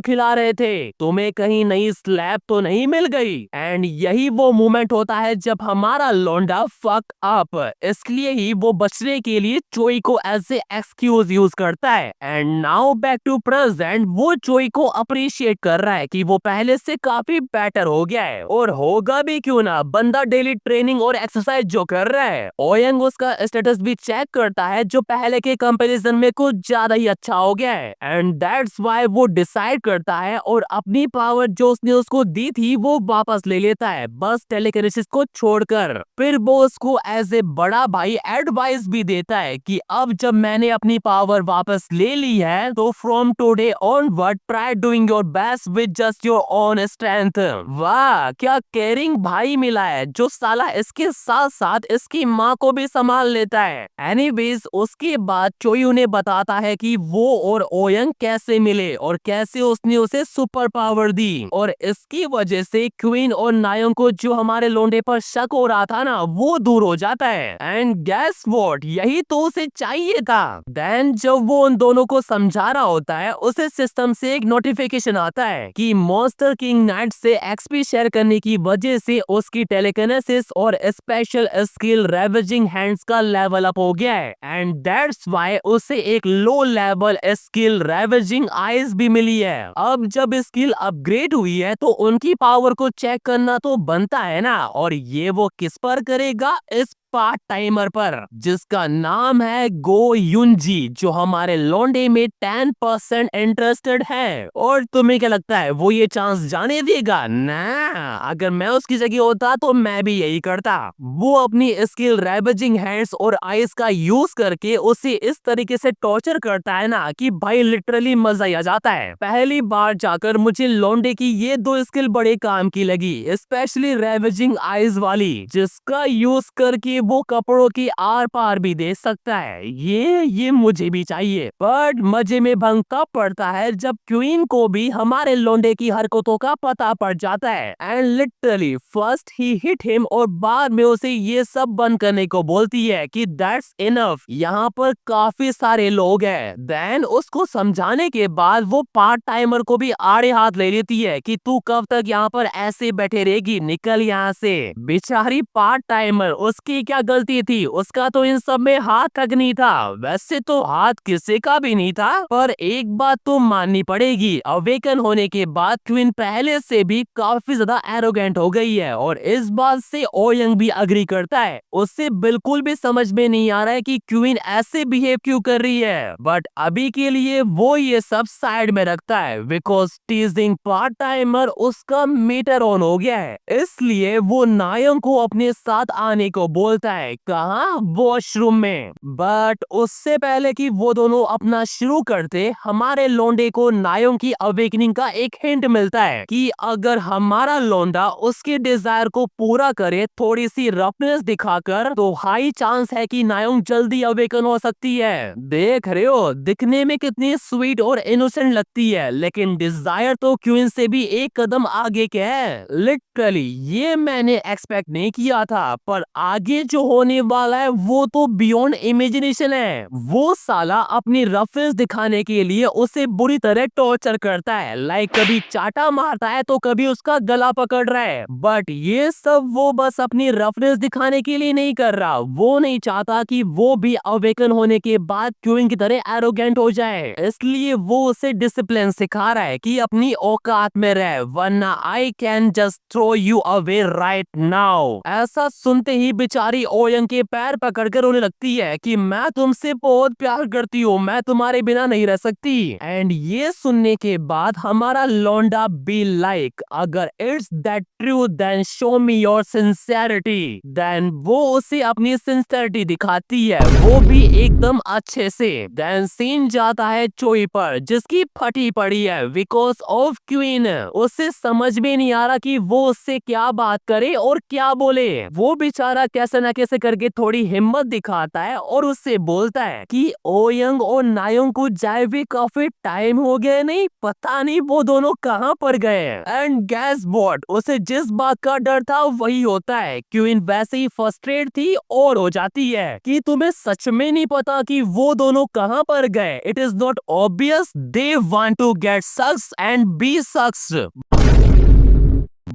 खिला रहे थे? तुम्हें कहीं नई स्लैब तो नहीं मिल गई? एंड यही वो मोमेंट होता है जब हमारा लोंडा फक अप। इसलिए ही वो बचने के लिए चोई को एज ए एक्सक्यूज यूज करता है। And now back to present, वो चोई को अप्रिशिएट कर रहा है कि वो पहले से काफी बेटर हो गया है, और होगा भी क्यों ना, बंदा डेली ट्रेनिंग और एक्सरसाइज जो कर रहा है। ओयंग उसका स्टेटस भी चेक करता है जो पहले के कंपैरिजन में कुछ ज्यादा ही अच्छा हो गया है, एंड दैट्स व्हाई वो डिसाइड करता है और अपनी पावर जो उसने उसको दी थी वो वापस ले लेता है, बस टेलीकिनेसिस को छोड़कर। फिर वो उसको एज ए बड़ा भाई एडवाइस भी देता है कि अब जब मैंने अपनी पावर वापस ले ली है तो from today onward try doing your best with just your own strength. वाह, क्या केयरिंग भाई मिला है, जो साला इसके साथ साथ इसकी माँ को भी संभाल लेता है। एनीवेज, उसके बाद चोई उन्हें बताता है कि वो और ओयंग कैसे मिले और कैसे उसने उसे सुपर पावर दी, और इसकी वजह से क्वीन और नायोंग को जो हमारे लोंडे पर शक हो रहा था ना, वो दूर हो जाता है। एंड गेस व्हाट, यही तो उसे चाहिए था। देन जब वो उन दोनों को समझा रहा होता है, उसे सिस्टम से एक नोटिफिकेशन आता है कि मॉन्स्टर किंग नाइट से एक्सपी शेयर करने की वजह से उसकी टेलीकिनेसिस और स्पेशल स्किल रेवेजिंग हैंड्स का लेवल अप हो गया है, एंड दैट्स व्हाई उसे एक लो लेवल स्किल रेवेजिंग आइज भी मिली है। अब जब स्किल अपग्रेड हुई है तो उनकी पावर को चेक करना तो बनता है ना, और ये वो किस पर करेगा? इस पार्ट टाइमर पर, जिसका नाम है गो युनजी, जो हमारे लोंडे में 10% इंटरेस्टेड है। और तुम्हें क्या लगता है वो ये चांस जाने देगा? ना, अगर मैं उसकी जगह होता तो मैं भी यही करता। वो अपनी स्किल रैवेजिंग हैंड्स और आइस का यूज करके उसे इस तरीके से टॉर्चर करता है ना कि भाई लिटरली मजा ही आ जाता है। पहली बार जाकर मुझे लोंडे की ये दो स्किल बड़े काम की लगी, स्पेशली रैवेजिंग आइज वाली, जिसका यूज करके वो कपड़ों की आर पार भी दे सकता है। ये मुझे भी चाहिए। बट मजे में भंग तब पड़ता है जब क्वीन को भी हमारे लोंडे की हरकतों का पता पड़ जाता है, and literally first he hit him और बाद में उसे ये सब बंद करने को बोलती है कि दैट्स इनफ, यहाँ पर काफी सारे लोग हैं। देन उसको समझाने के बाद वो पार्ट टाइमर को भी आड़े हाथ ले लेती है कि तू कब तक यहाँ पर ऐसे बैठे रहेगी, निकल यहाँ से। बेचारी पार्ट टाइमर उसकी क्या गलती थी, उसका तो इन सब में हाथ तक नहीं था। वैसे तो हाथ किसी का भी नहीं था, पर एक बात तो माननी पड़ेगी, अवेकन होने के बाद क्वीन पहले से भी काफी ज्यादा एरोगेंट हो गई है और इस बात से ओयंग भी अग्री करता है। उससे बिल्कुल भी समझ में नहीं आ रहा है कि क्वीन ऐसे बिहेव क्यों कर रही है, बट अभी के लिए वो ये सब साइड में रखता है बिकॉज टीजिंग पार्ट टाइमर उसका मीटर ऑन हो गया है। इसलिए वो नायंग को अपने साथ आने को बोलता है। कहाँ? वॉशरूम में। बट उससे पहले कि वो दोनों अपना शुरू करते, हमारे लौंडे को नायंग की अवेकनिंग का एक हिंट मिलता है कि अगर हमारा लौंडा उसके डिजायर को पूरा करे थोड़ी सी रफनेस दिखाकर, तो हाई चांस है कि नायंग जल्दी अवेकन हो सकती है। देख रहे हो दिखने में कितनी स्वीट और इनोसेंट लगती है, लेकिन डिजायर तो क्वीन से भी एक कदम आगे के है। लिटरली ये मैंने एक्सपेक्ट नहीं किया था, पर आगे जो होने वाला है वो तो बियॉन्ड इमेजिनेशन है। वो साला अपनी रफनेस दिखाने के लिए उसे बुरी तरह टॉर्चर करता है, लाइक कभी चाटा मारता है तो कभी उसका गला पकड़ रहा है। बट ये सब वो बस अपनी रफनेस दिखाने के लिए नहीं कर रहा, वो नहीं चाहता कि वो भी अवेकन होने के बाद क्वीन की तरह एरोगेंट हो जाए, इसलिए वो उसे डिसिप्लिन सिखा रहा है कि अपनी औकात में रह, वरना I can just throw you away right now. ऐसा सुनते ही बेचारी ओयंग के पैर पकड़कर रोने लगती है कि मैं तुमसे बहुत प्यार करती हूँ, मैं तुम्हारे बिना नहीं रह सकती। एंड ये सुनने के बाद हमारा लौंडा बी लाइक, अगर it's that true then show me your sincerity. Then वो उसे अपनी सिंसेरिटी दिखाती है, वो भी एकदम अच्छे से। देन सीन जाता है चोई पर, जिसकी फटी पड़ी है बिकॉज ऑफ क्वीन। उसे समझ में नहीं आ रहा कि वो उससे क्या बात करे और क्या बोले। वो बेचारा कैसे न कैसे करके थोड़ी हिम्मत दिखाता है और उससे बोलता है कि ओयंग और नायोंग को जाए भी काफी टाइम हो गया, नहीं पता नहीं वो दोनों कहाँ पर गए। एंड गैस व्हाट, उसे जिस बात का डर था वही होता है। क्वीन वैसे ही फ्रस्ट्रेट थी और हो जाती है कि तुम्हें सच में नहीं पता कि वो दोनों कहाँ पर गए। It is not obvious they want to get sucks and be sucks.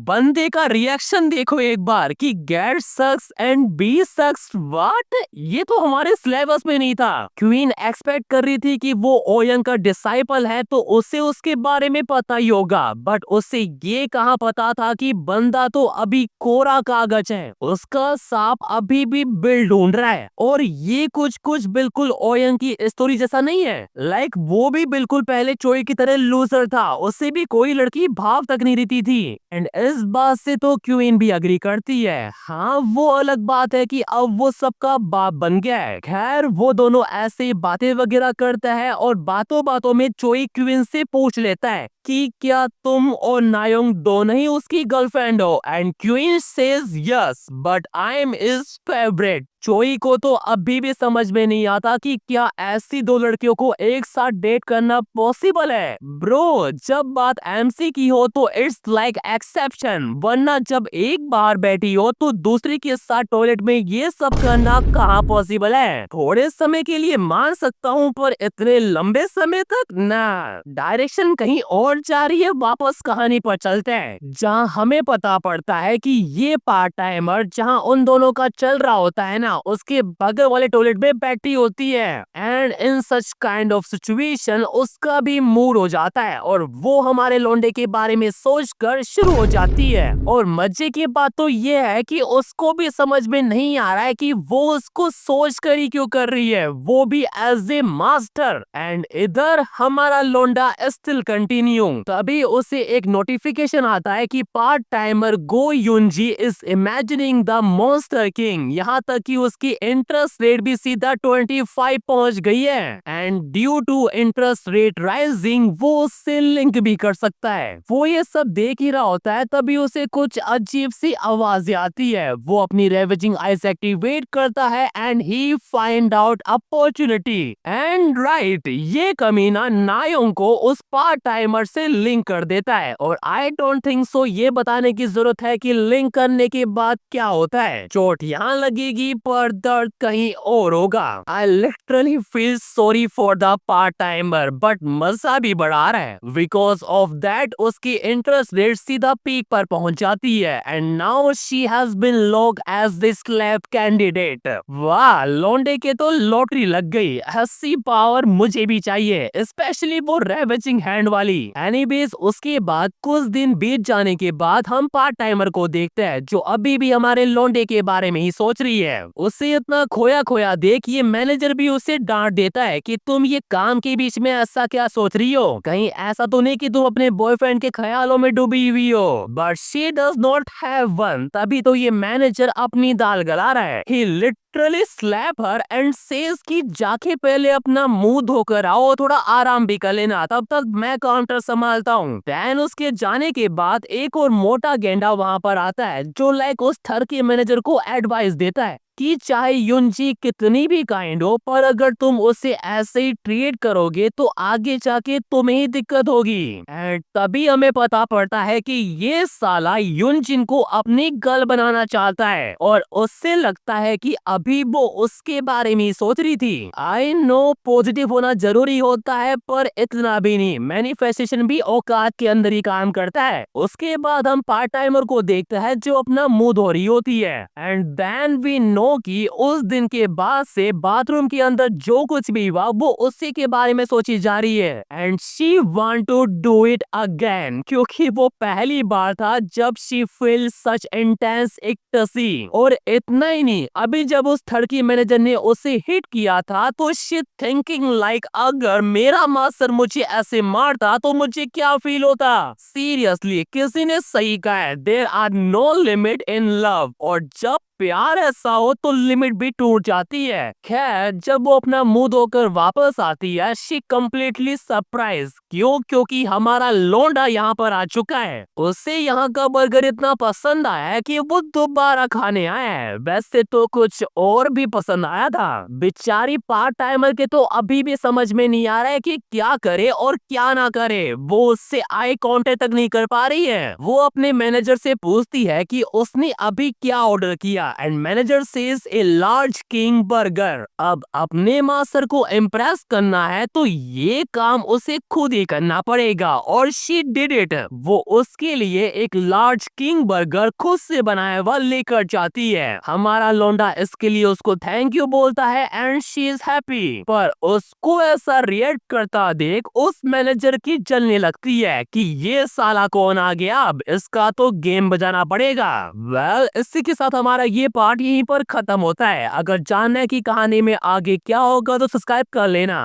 बंदे का रिएक्शन देखो एक बार कि get sucks and be sucks, what? ये तो हमारे सिलेबस में नहीं था। क्वीन एक्सपेक्ट कर रही थी कि वो ओयंग का डिसाइपल है तो उसे उसके बारे में पता ही होगा, बट उसे ये कहाँ पता था कि बंदा तो अभी कोरा कागज है, उसका सांप अभी भी बिल ढूंढ रहा है। और ये कुछ कुछ बिल्कुल ओयंग की स्टोरी जैसा नहीं है, लाइक वो भी बिल्कुल पहले चोई की तरह लूजर था, उससे भी कोई लड़की भाव तक नहीं देती थी। एंड इस बात से तो क्वीन भी अग्री करती है। हाँ वो अलग बात है कि अब वो सबका बाप बन गया है। खैर वो दोनों ऐसे बातें वगैरह करता है और बातों बातों में चोई क्वीन से पूछ लेता है कि क्या तुम और नायोंग दोनों ही उसकी गर्लफ्रेंड हो। And queen says yes but I am his favourite. Choi को तो अभी भी समझ में नहीं आता कि क्या ऐसी दो लड़कियों को एक साथ डेट करना पॉसिबल है। ब्रो जब बात एमसी की हो तो इट्स लाइक एक्सेप्शन, वरना जब एक बार बैठी हो तो दूसरी के साथ टॉयलेट में ये सब करना कहाँ पॉसिबल है। थोड़े समय के लिए मान सकता हूँ, पर इतने लंबे समय तक ना। डायरेक्शन कहीं और जा रही है, वापस कहानी पर चलते हैं जहाँ हमें पता पड़ता है कि ये पार्ट टाइमर जहाँ उन दोनों का चल रहा होता है ना, उसके बगल वाले टॉयलेट में बैठी होती है। And in such kind of situation उसका भी मूड हो जाता है और वो हमारे लौंडे के बारे में सोचकर शुरू हो जाती है। और मजे की बात तो ये है कि उसको भी समझ में नहीं आ रहा है कि वो उसको सोच कर ही क्यों कर रही है, वो भी एज ए मास्टर। एंड इधर हमारा लौंडा स्टिल कंटिन्यू। तभी उसे एक नोटिफिकेशन आता है कि part timer Go Yunji is imagining the monster king. यहाँ तक कि उसकी इंटरेस्ट रेट भी सीधा 25 पहुंच गई है। And due to interest rate rising वो उससे लिंक भी कर सकता है। वो ये सब देख ही रहा होता है, तभी उसे कुछ अजीब सी आवाजें आती है। वो अपनी रेवेजिंग आइज एक्टिवेट करता है and he find out opportunity. And right ये कमीना नायोंग को उस पार्ट टाइमर से लिंक कर देता है। और आई डोंट थिंक सो ये बताने की जरूरत है कि लिंक करने के बाद क्या होता है। चोट यहाँ लगेगी पर दर्द कहीं और होगा। I literally feel feel sorry for the part timer, but मजा भी बढ़ा रहा है। बिकॉज ऑफ दैट उसकी इंटरेस्ट रेट सीधा पीक पर पहुंच जाती है and now she has been locked as the slab candidate. वाह, लौंडे के तो लॉटरी लग गई। ऐसी पावर मुझे भी चाहिए, स्पेशली वो रेवेजिंग हैंड वाली। एनीवेज उसके बाद कुछ दिन बीत जाने के बाद हम पार्ट टाइमर को देखते हैं जो अभी भी हमारे लौंडे के बारे में ही सोच रही है। उसे इतना खोया खोया देख ये मैनेजर भी उसे डांट देता है कि तुम ये काम के बीच में ऐसा क्या सोच रही हो, कहीं ऐसा तो नहीं कि तुम अपने बॉयफ्रेंड के ख्यालों में डूबी हुई हो। But she does not have one. तभी तो ये मैनेजर अपनी दाल गला रहा है। He literally slap her and says कि जाके पहले अपना मुंह धोकर आओ, थोड़ा आराम भी कर लेना, तब तक मैं काउंटर संभालता हूँ। देन उसके जाने के बाद एक और मोटा गेंडा वहाँ पर आता है जो लाइक उस थर के मैनेजर को एडवाइस देता है कि चाहे युनजी कितनी भी काइंड हो, पर अगर तुम उसे ऐसे ही ट्रीट करोगे तो आगे जाके तुम्हें ही दिक्कत होगी। एंड तभी हमें पता पड़ता है कि ये साला युनजिन को अपनी गर्ल बनाना चाहता है और उससे लगता है कि अभी वो उसके बारे में ही सोच रही थी। आई नो पॉजिटिव होना जरूरी होता है, पर इतना भी नहीं। मैनिफेस्टेशन भी औकात के अंदर ही काम करता है। उसके बाद हम पार्ट टाइमर को देखते हैं जो अपना मुंह धो रही होती है एंड देन वी नो कि उस दिन के बाद से बाथरूम के अंदर जो कुछ भी हुआ वो उसी के बारे में सोची जा रही है and she want to do it again, क्योंकि वो पहली बार था जब she feel such intense ecstasy. और इतना ही नहीं, अभी जब उस थर्ड मैनेजर ने उसे हिट किया था तो शी थिंकिंग लाइक अगर मेरा मास्टर मुझे ऐसे मारता तो मुझे क्या फील होता। सीरियसली किसी ने सही कहा है, there are no limit in love. और जब प्यार ऐसा हो तो लिमिट भी टूट जाती है। खैर जब वो अपना मुंह धोकर वापस आती है शी कम्प्लीटली सरप्राइज। क्यों? क्योंकि हमारा लोंडा यहाँ पर आ चुका है। उसे यहाँ का बर्गर इतना पसंद आया है कि वो दोबारा खाने आया है। वैसे तो कुछ और भी पसंद आया था। बेचारी पार्ट टाइमर के तो अभी भी समझ में नहीं आ रहा है कि क्या करे और क्या ना करे। वो उससे आई कांटेक्ट तक नहीं कर पा रही है। वो अपने मैनेजर से पूछती है कि उसने अभी क्या ऑर्डर किया and manager says a large king burger. अब अपने मास्टर को इम्प्रेस करना है तो ये काम उसे खुद ही करना पड़ेगा और शी डिड इट। वो उसके लिए एक लार्ज किंग बर्गर खुद से बनाया हुआ लेकर जाती है। हमारा लौंडा इसके लिए उसको थैंक यू बोलता है एंड शी इज हैप्पी। पर उसको ऐसा रिएक्ट करता देख उस मैनेजर की जलने लगती है कि ये साला कौन आ गया, अब इसका तो गेम बजाना पड़ेगा। वेल इसी के साथ हमारा ये पार्ट यहीं पर खत्म होता है। अगर जानना है कि कहानी में आगे क्या होगा तो सब्सक्राइब कर लेना।